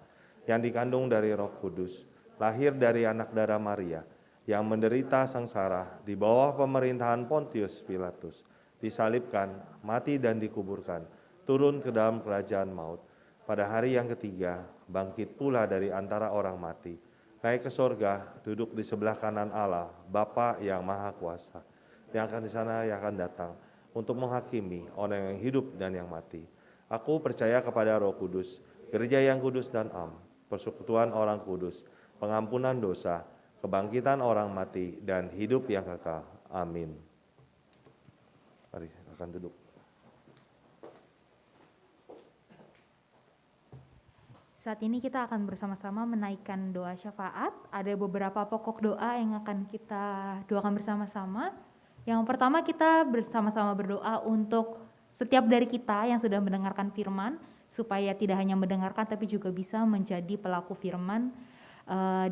yang dikandung dari Roh Kudus, lahir dari anak darah Maria, yang menderita sengsara di bawah pemerintahan Pontius Pilatus, disalibkan, mati dan dikuburkan, turun ke dalam kerajaan maut. Pada hari yang ketiga, bangkit pula dari antara orang mati, naik ke sorga, duduk di sebelah kanan Allah, Bapa yang Maha Kuasa, yang akan di sana yang akan datang, untuk menghakimi orang yang hidup dan yang mati. Aku percaya kepada Roh Kudus, gereja yang kudus dan am, persekutuan orang kudus, pengampunan dosa, kebangkitan orang mati, dan hidup yang kekal. Amin. Mari akan duduk. Saat ini kita akan bersama-sama menaikkan doa syafaat. Ada beberapa pokok doa yang akan kita doakan bersama-sama. Yang pertama, kita bersama-sama berdoa untuk setiap dari kita yang sudah mendengarkan firman, supaya tidak hanya mendengarkan tapi juga bisa menjadi pelaku firman.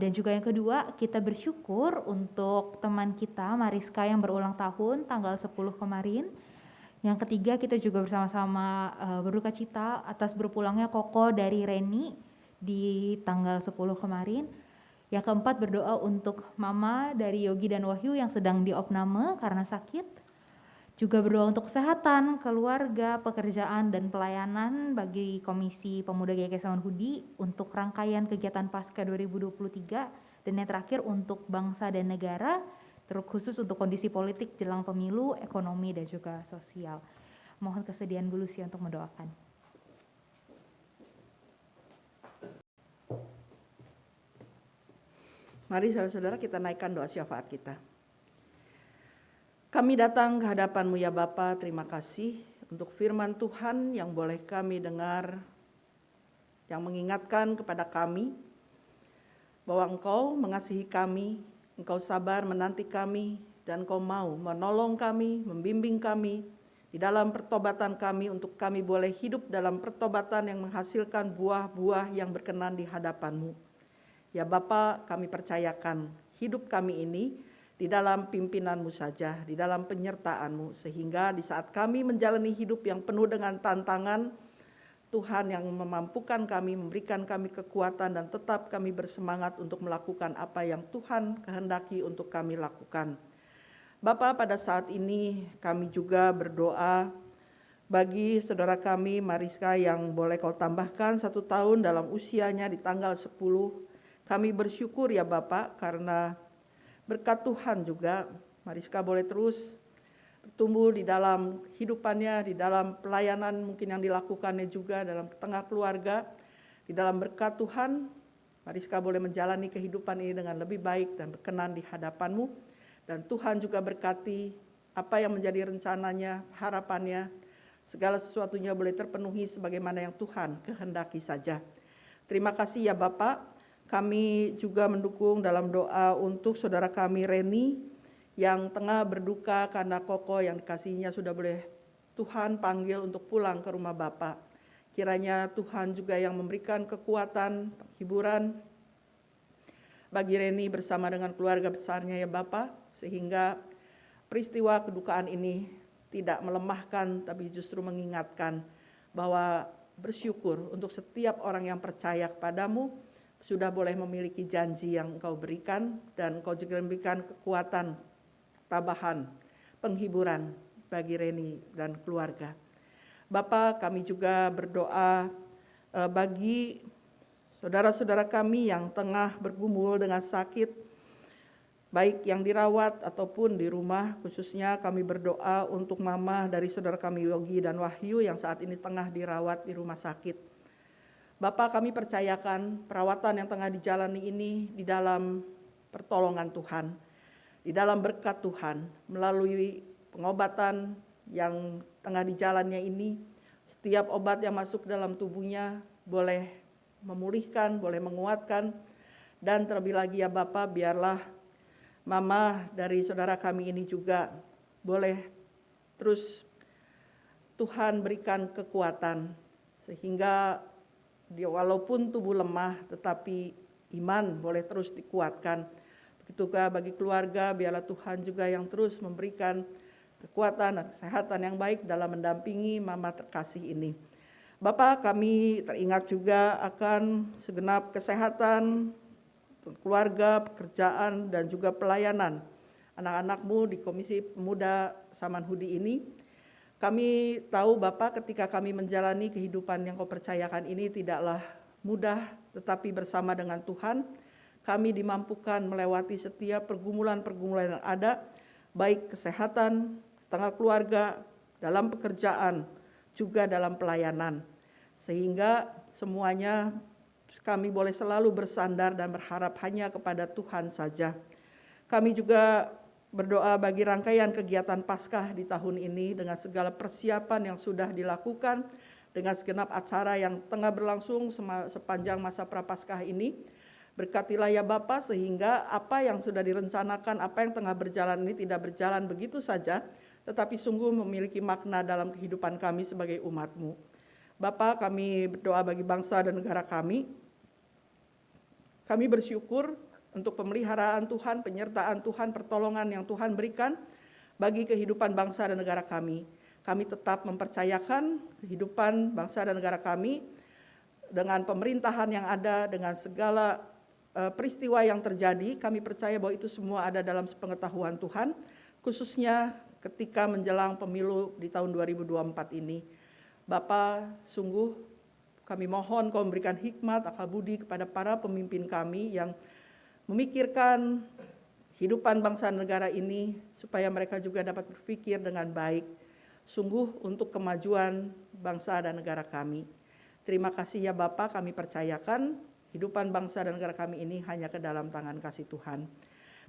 Dan juga yang kedua, kita bersyukur untuk teman kita Mariska yang berulang tahun tanggal 10 kemarin. Yang ketiga, kita juga bersama-sama berduka cita atas berpulangnya Koko dari Reni di tanggal 10 kemarin. Yang keempat, berdoa untuk Mama dari Yogi dan Wahyu yang sedang diopname karena sakit. Juga berdoa untuk kesehatan, keluarga, pekerjaan, dan pelayanan bagi Komisi Pemuda GKI Samanhudi untuk rangkaian kegiatan Pasca 2023, dan yang terakhir untuk bangsa dan negara, terkhusus untuk kondisi politik jelang pemilu, ekonomi, dan juga sosial. Mohon kesediaan Bu Lucia untuk mendoakan. Mari saudara-saudara kita naikkan doa syafaat kita. Kami datang ke hadapan-Mu ya Bapa, terima kasih untuk firman Tuhan yang boleh kami dengar, yang mengingatkan kepada kami bahwa Engkau mengasihi kami, Engkau sabar menanti kami, dan Engkau mau menolong kami, membimbing kami di dalam pertobatan kami untuk kami boleh hidup dalam pertobatan yang menghasilkan buah-buah yang berkenan di hadapan-Mu. Ya Bapa, kami percayakan hidup kami ini di dalam pimpinan-Mu saja, di dalam penyertaan-Mu, sehingga di saat kami menjalani hidup yang penuh dengan tantangan, Tuhan yang memampukan kami, memberikan kami kekuatan, dan tetap kami bersemangat untuk melakukan apa yang Tuhan kehendaki untuk kami lakukan. Bapa, pada saat ini kami juga berdoa bagi saudara kami Mariska yang boleh Kau tambahkan 1 tahun dalam usianya di tanggal 10. Kami bersyukur ya Bapak, karena berkat Tuhan juga Mariska boleh terus bertumbuh di dalam hidupannya, di dalam pelayanan mungkin yang dilakukannya juga dalam tengah keluarga. Di dalam berkat Tuhan, Mariska boleh menjalani kehidupan ini dengan lebih baik dan berkenan di hadapan-Mu. Dan Tuhan juga berkati apa yang menjadi rencananya, harapannya, segala sesuatunya boleh terpenuhi sebagaimana yang Tuhan kehendaki saja. Terima kasih ya Bapak. Kami juga mendukung dalam doa untuk saudara kami Reni yang tengah berduka karena Koko yang dikasihinya sudah boleh Tuhan panggil untuk pulang ke rumah Bapak. Kiranya Tuhan juga yang memberikan kekuatan, hiburan bagi Reni bersama dengan keluarga besarnya ya Bapak, sehingga peristiwa kedukaan ini tidak melemahkan, tapi justru mengingatkan bahwa bersyukur untuk setiap orang yang percaya kepadamu, sudah boleh memiliki janji yang Engkau berikan, dan Engkau juga memberikan kekuatan, tambahan, penghiburan bagi Reni dan keluarga. Bapa, kami juga berdoa bagi saudara-saudara kami yang tengah bergumul dengan sakit, baik yang dirawat ataupun di rumah. Khususnya kami berdoa untuk mama dari saudara kami Yogi dan Wahyu yang saat ini tengah dirawat di rumah sakit. Bapak, kami percayakan perawatan yang tengah dijalani ini di dalam pertolongan Tuhan, di dalam berkat Tuhan, melalui pengobatan yang tengah dijalannya ini. Setiap obat yang masuk dalam tubuhnya boleh memulihkan, boleh menguatkan, dan terlebih lagi ya Bapak, biarlah mama dari saudara kami ini juga boleh terus Tuhan berikan kekuatan, sehingga dia walaupun tubuh lemah tetapi iman boleh terus dikuatkan. Begitu juga bagi keluarga, biarlah Tuhan juga yang terus memberikan kekuatan dan kesehatan yang baik dalam mendampingi mama terkasih ini. Bapak, kami teringat juga akan segenap kesehatan keluarga, pekerjaan, dan juga pelayanan anak-anakmu di Komisi Pemuda Samanhudi ini. Kami tahu Bapak, ketika kami menjalani kehidupan yang Kau percayakan ini tidaklah mudah, tetapi bersama dengan Tuhan kami dimampukan melewati setiap pergumulan-pergumulan yang ada, baik kesehatan, tengah keluarga, dalam pekerjaan, juga dalam pelayanan. Sehingga semuanya kami boleh selalu bersandar dan berharap hanya kepada Tuhan saja. Kami juga berdoa bagi rangkaian kegiatan Paskah di tahun ini dengan segala persiapan yang sudah dilakukan, dengan segenap acara yang tengah berlangsung sepanjang masa Prapaskah ini. Berkatilah ya Bapa, sehingga apa yang sudah direncanakan, apa yang tengah berjalan ini tidak berjalan begitu saja, tetapi sungguh memiliki makna dalam kehidupan kami sebagai umat-Mu. Bapa, kami berdoa bagi bangsa dan negara kami. Kami bersyukur untuk pemeliharaan Tuhan, penyertaan Tuhan, pertolongan yang Tuhan berikan bagi kehidupan bangsa dan negara kami. Kami tetap mempercayakan kehidupan bangsa dan negara kami dengan pemerintahan yang ada, dengan segala peristiwa yang terjadi. Kami percaya bahwa itu semua ada dalam sepengetahuan Tuhan, khususnya ketika menjelang pemilu di tahun 2024 ini. Bapa, sungguh kami mohon Kau memberikan hikmat, akal budi kepada para pemimpin kami yang memikirkan kehidupan bangsa dan negara ini, supaya mereka juga dapat berpikir dengan baik, sungguh untuk kemajuan bangsa dan negara kami. Terima kasih ya Bapak, kami percayakan kehidupan bangsa dan negara kami ini hanya ke dalam tangan kasih Tuhan.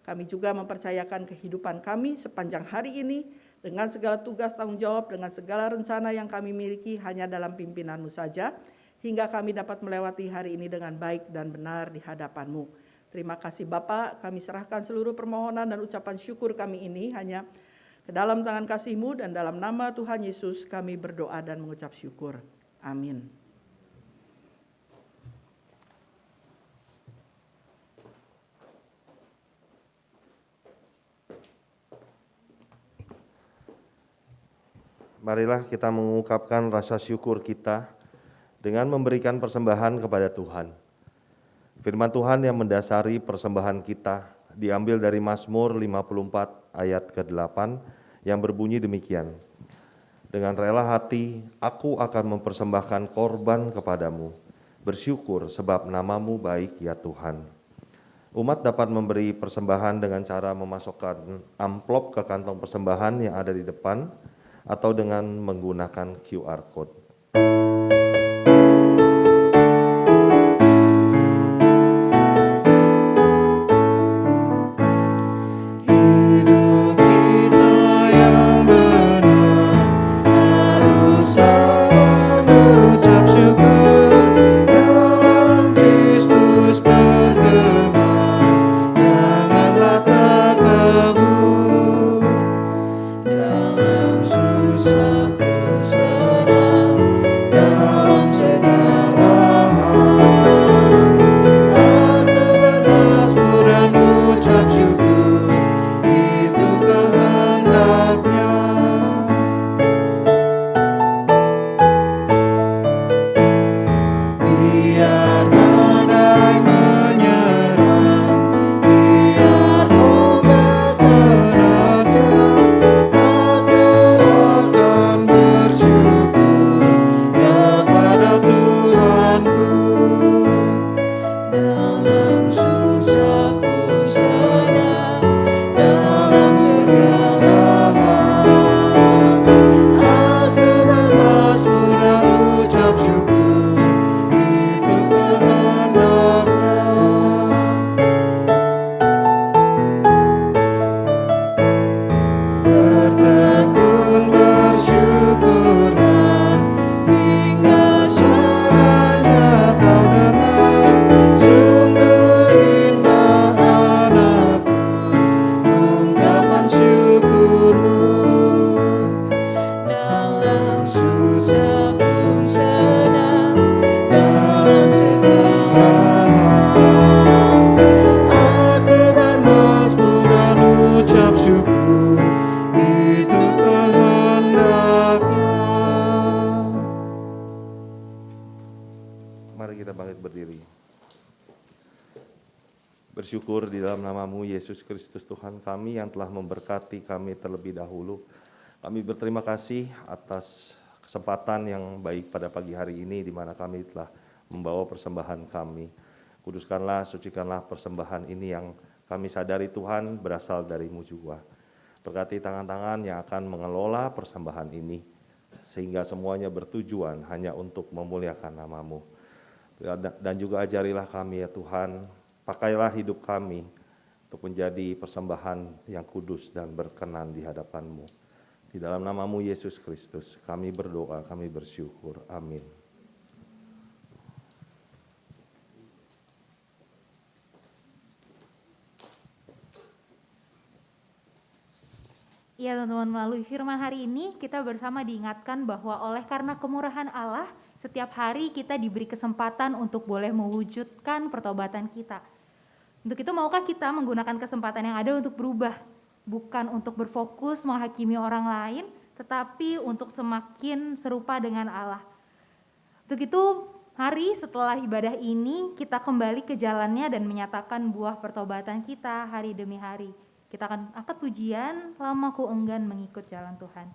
Kami juga mempercayakan kehidupan kami sepanjang hari ini dengan segala tugas tanggung jawab, dengan segala rencana yang kami miliki hanya dalam pimpinan-Mu saja, hingga kami dapat melewati hari ini dengan baik dan benar di hadapan-Mu. Terima kasih Bapak, kami serahkan seluruh permohonan dan ucapan syukur kami ini hanya ke dalam tangan kasih-Mu, dan dalam nama Tuhan Yesus kami berdoa dan mengucap syukur. Amin. Marilah kita mengungkapkan rasa syukur kita dengan memberikan persembahan kepada Tuhan. Firman Tuhan yang mendasari persembahan kita diambil dari Mazmur 54 ayat ke-8 yang berbunyi demikian. Dengan rela hati aku akan mempersembahkan korban kepadamu, bersyukur sebab nama-Mu baik ya Tuhan. Umat dapat memberi persembahan dengan cara memasukkan amplop ke kantong persembahan yang ada di depan atau dengan menggunakan QR Code. Dalam susah pun senang. bersyukur di dalam nama-Mu Yesus Kristus Tuhan kami yang telah memberkati kami terlebih dahulu. Kami berterima kasih atas kesempatan yang baik pada pagi hari ini di mana kami telah membawa persembahan kami. Kuduskanlah, sucikanlah persembahan ini yang kami sadari Tuhan berasal dari-Mu juga. Berkati tangan-tangan yang akan mengelola persembahan ini, sehingga semuanya bertujuan hanya untuk memuliakan nama-Mu. Dan juga ajarilah kami ya Tuhan, pakailah hidup kami untuk menjadi persembahan yang kudus dan berkenan di hadapan-Mu. Di dalam nama-Mu Yesus Kristus, kami berdoa, kami bersyukur. Amin. Ya teman-teman, melalui firman hari ini kita bersama diingatkan bahwa oleh karena kemurahan Allah, setiap hari kita diberi kesempatan untuk boleh mewujudkan pertobatan kita. Untuk itu maukah kita menggunakan kesempatan yang ada untuk berubah, bukan untuk berfokus menghakimi orang lain, tetapi untuk semakin serupa dengan Allah. Untuk itu hari setelah ibadah ini kita kembali ke jalannya dan menyatakan buah pertobatan kita hari demi hari. Kita akan angkat pujian, lama ku enggan mengikut jalan Tuhan.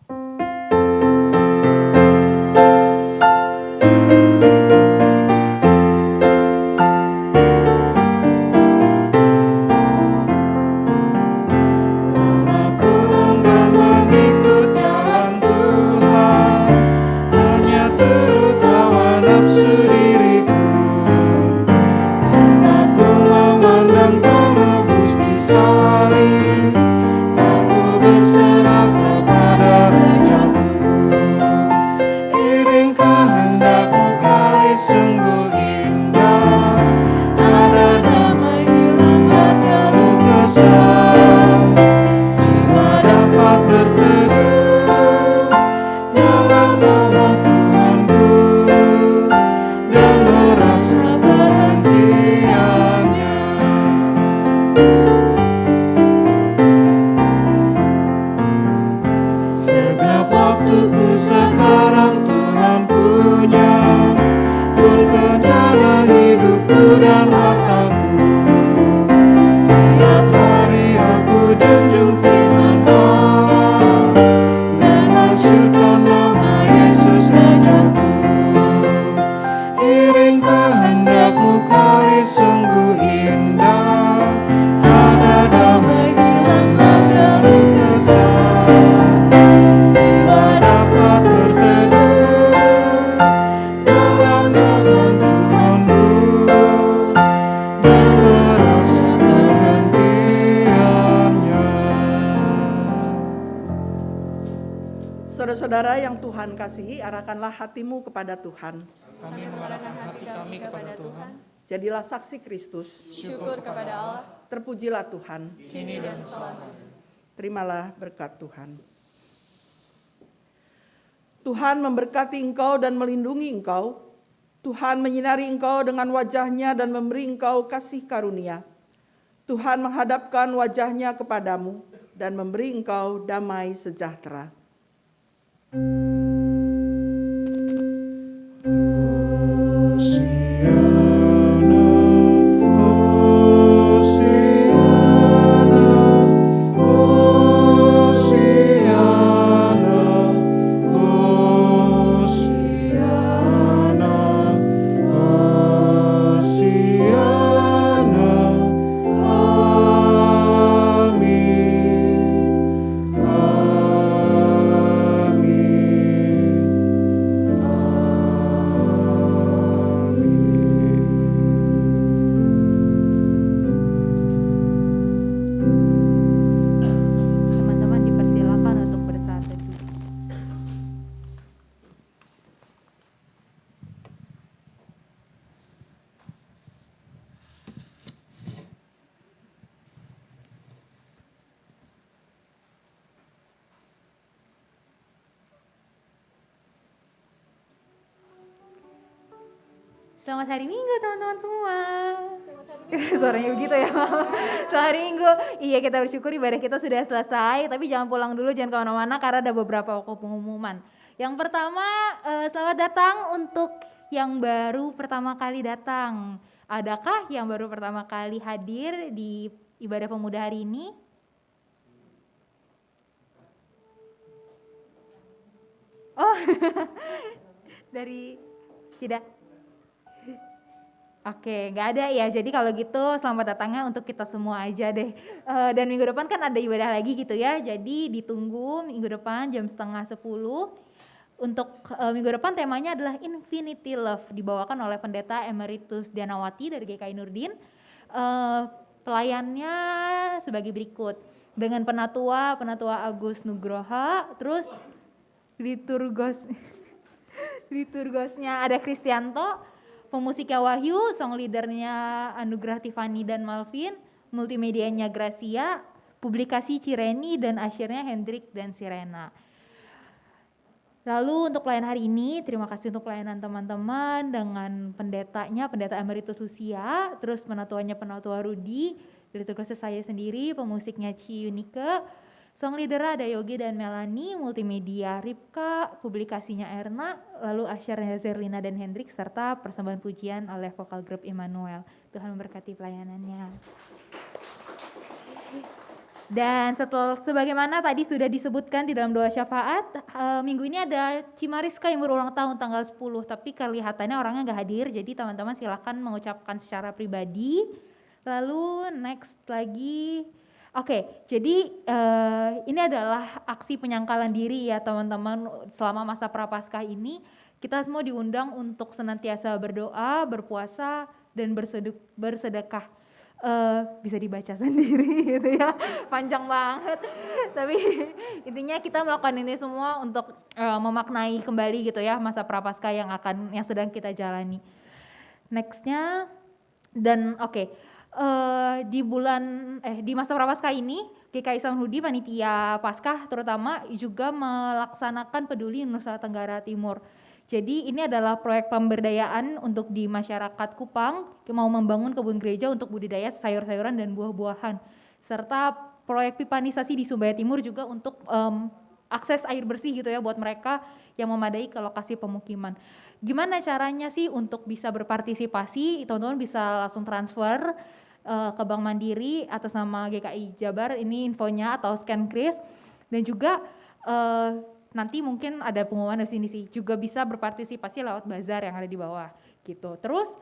Saudara-saudara yang Tuhan kasihi, arahkanlah hatimu kepada Tuhan. Kami mengarahkan hati kami kepada Tuhan. Jadilah saksi Kristus. Syukur kepada Allah, Terpujilah Tuhan. kini dan selamanya. Terimalah berkat Tuhan. Tuhan memberkati engkau dan melindungi engkau. Tuhan menyinari engkau dengan wajah-Nya dan memberi engkau kasih karunia. Tuhan menghadapkan wajah-Nya kepadamu dan memberi engkau damai sejahtera. Selamat hari Minggu teman-teman semua. Suaranya begitu ya. Selamat hari Minggu. Iya, kita bersyukur ibadah kita sudah selesai. Tapi jangan pulang dulu, jangan kemana-mana karena ada beberapa pengumuman. Yang pertama, selamat datang untuk yang baru pertama kali datang. Adakah yang baru pertama kali hadir di ibadah pemuda hari ini? Oh, dari tidak. Oke, nggak ada ya. Jadi kalau gitu selamat datangnya untuk kita semua aja deh. Dan minggu depan kan ada ibadah lagi gitu ya. Jadi ditunggu minggu depan jam 9:30. Untuk minggu depan temanya adalah Infinity Love, dibawakan oleh Pendeta Emeritus Dianawati dari GKI Nurdin. Pelayannya sebagai berikut. Dengan penatua Agus Nugroha, terus liturgosnya ada Kristianto, pemusiknya Wahyu, song leadernya Anugrah Tiffany dan Malvin, multimedianya Gracia, publikasi Cireni, dan asyirnya Hendrik dan Sirena. Lalu untuk pelayanan hari ini, terima kasih untuk pelayanan teman-teman dengan pendetanya, Pendeta Emeritus Lucia, terus penatua Rudi, liturgosnya saya sendiri, pemusiknya Ci Yunike, song leader ada Yogi dan Melanie, multimedia Ripka, publikasinya Erna, lalu asyarnya Zerlina dan Hendrik, serta persembahan pujian oleh vokal grup Immanuel. Tuhan memberkati pelayanannya. Dan sebagaimana tadi sudah disebutkan di dalam doa syafaat, minggu ini ada Cimariska yang berulang tahun tanggal 10, tapi kelihatannya orangnya nggak hadir, jadi teman-teman silakan mengucapkan secara pribadi. Lalu next lagi, oke, jadi ini adalah aksi penyangkalan diri ya teman-teman. Selama masa Prapaskah ini kita semua diundang untuk senantiasa berdoa, berpuasa, dan bersedekah. Bisa dibaca sendiri gitu ya, panjang banget, tapi intinya kita melakukan ini semua untuk memaknai kembali gitu ya masa Prapaskah yang sedang kita jalani. Nextnya, dan di masa Prapaskah ini GKI Samhudi panitia Paskah terutama juga melaksanakan Peduli Nusa Tenggara Timur. Jadi ini adalah proyek pemberdayaan untuk di masyarakat Kupang yang mau membangun kebun gereja untuk budidaya sayur-sayuran dan buah-buahan, serta proyek pipanisasi di Sumbaya Timur juga untuk akses air bersih gitu ya buat mereka yang memadai ke lokasi pemukiman. Gimana caranya sih untuk bisa berpartisipasi? Teman-teman bisa langsung transfer ke Bank Mandiri atas nama GKI Jabar, ini infonya, atau scan kris, dan juga nanti mungkin ada pengumuman di sini sih, juga bisa berpartisipasi lewat bazar yang ada di bawah gitu. Terus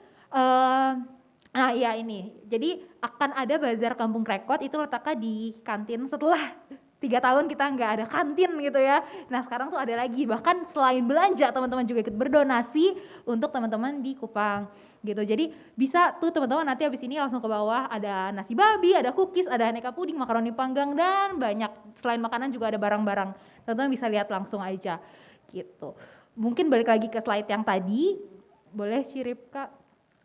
ini, jadi akan ada bazar Kampung Krekot, itu letaknya di kantin setelah 3 tahun kita nggak ada kantin gitu ya. Nah sekarang tuh ada lagi, bahkan selain belanja teman-teman juga ikut berdonasi untuk teman-teman di Kupang gitu. Jadi bisa tuh teman-teman nanti habis ini langsung ke bawah, ada nasi babi, ada cookies, ada aneka puding, makaroni panggang, dan banyak. Selain makanan juga ada barang-barang, teman-teman bisa lihat langsung aja gitu. Mungkin balik lagi ke slide yang tadi, boleh Cirip Kak?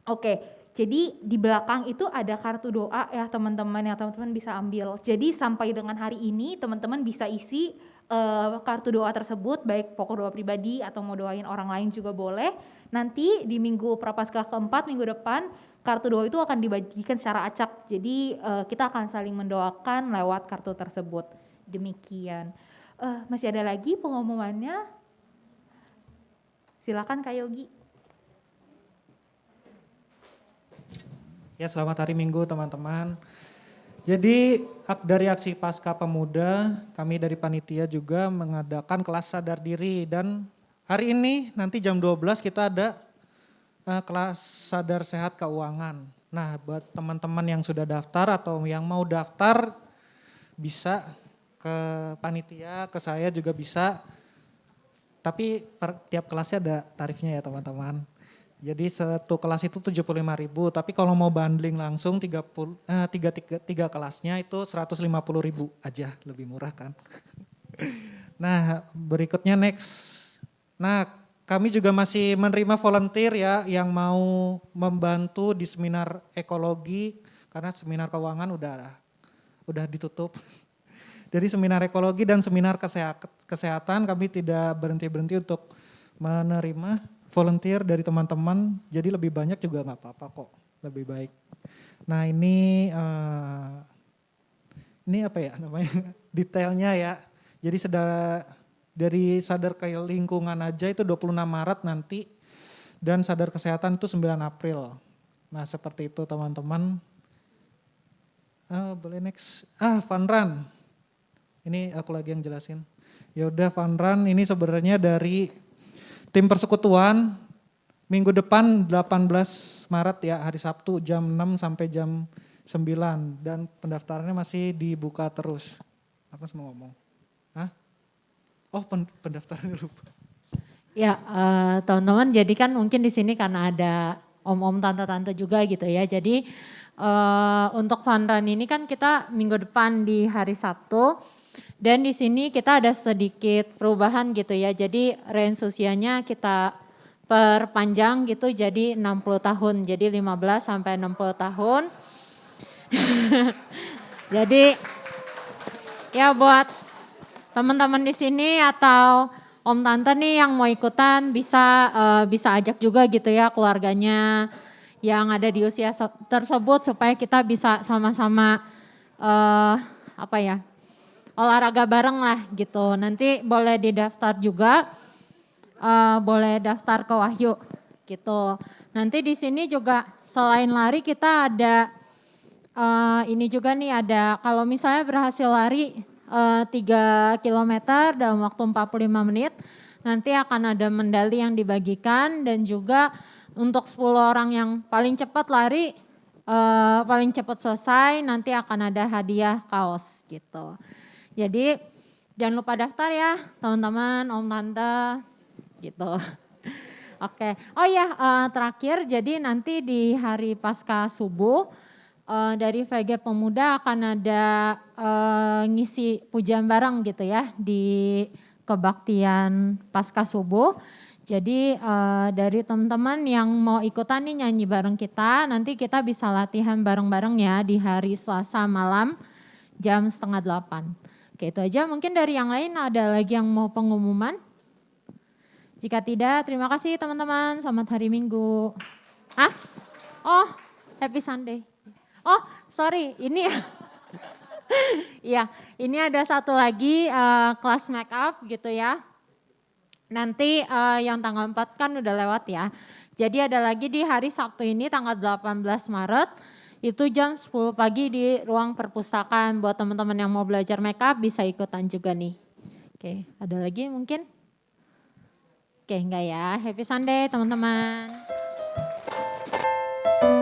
Oke. Jadi di belakang itu ada kartu doa ya teman-teman yang teman-teman bisa ambil. Jadi sampai dengan hari ini teman-teman bisa isi kartu doa tersebut, baik pokok doa pribadi atau mau doain orang lain juga boleh. Nanti di minggu Prapaskah keempat, minggu depan, kartu doa itu akan dibagikan secara acak. Jadi kita akan saling mendoakan lewat kartu tersebut. Demikian. Masih ada lagi pengumumannya? Silakan Kak Yogi. Ya, selamat hari Minggu teman-teman. Jadi dari aksi Pasca Pemuda, kami dari panitia juga mengadakan kelas sadar diri, dan hari ini nanti jam 12 kita ada kelas sadar sehat keuangan. Nah buat teman-teman yang sudah daftar atau yang mau daftar bisa ke panitia, ke saya juga bisa. Tapi tiap kelasnya ada tarifnya ya teman-teman. Jadi satu kelas itu 75.000, tapi kalau mau bundling langsung tiga kelasnya itu 150.000 aja, lebih murah kan. Nah berikutnya next. Nah kami juga masih menerima volunteer ya yang mau membantu di seminar ekologi, karena seminar keuangan udah ditutup. Dari seminar ekologi dan seminar kesehatan kami tidak berhenti untuk menerima volunteer dari teman-teman, jadi lebih banyak juga nggak apa-apa kok, lebih baik. Nah ini apa ya namanya, detailnya ya. Jadi dari sadar ke lingkungan aja itu 26 Maret nanti, dan sadar kesehatan itu 9 April. Nah seperti itu teman-teman. Boleh next. Fun run. Ini aku lagi yang jelasin. Ya udah, fun run ini sebenarnya dari tim persekutuan. Minggu depan 18 Maret ya, hari Sabtu jam 6 sampai jam 9. Dan pendaftarannya masih dibuka terus. Aku mau ngomong. Pendaftarannya lupa. Ya, teman-teman, jadi kan mungkin di sini karena ada om-om, tante-tante juga gitu ya. Jadi untuk fun run ini kan kita minggu depan di hari Sabtu. Dan di sini kita ada sedikit perubahan gitu ya. Jadi range usianya kita perpanjang gitu jadi 60 tahun. Jadi 15 sampai 60 tahun. Jadi ya buat teman-teman di sini atau om tante nih yang mau ikutan bisa ajak juga gitu ya keluarganya yang ada di usia tersebut supaya kita bisa sama-sama olahraga bareng lah gitu. Nanti boleh didaftar juga, boleh daftar ke Wahyu gitu. Nanti di sini juga selain lari kita ada ini juga nih, ada kalau misalnya berhasil lari 3 kilometer dalam waktu 45 menit, nanti akan ada medali yang dibagikan dan juga untuk 10 orang yang paling cepat lari, paling cepat selesai nanti akan ada hadiah kaos gitu. Jadi jangan lupa daftar ya teman-teman, om tante gitu. Oke, oh ya terakhir jadi nanti di hari Paskah subuh dari VG Pemuda akan ada ngisi pujian bareng gitu ya di kebaktian Paskah subuh. Jadi dari teman-teman yang mau ikutan nih nyanyi bareng kita, nanti kita bisa latihan bareng-bareng ya di hari Selasa malam jam 7:30. Oke, itu aja, mungkin dari yang lain ada lagi yang mau pengumuman? Jika tidak, terima kasih teman-teman, selamat hari Minggu. Happy Sunday. Sorry, ini ya, ini ada satu lagi kelas make up gitu ya. Nanti yang tanggal 4 kan udah lewat ya. Jadi ada lagi di hari Sabtu ini tanggal 18 Maret. Itu jam 10 pagi di ruang perpustakaan. Buat teman-teman yang mau belajar makeup bisa ikutan juga nih. Oke, ada lagi mungkin? Oke, enggak ya. Happy Sunday teman-teman.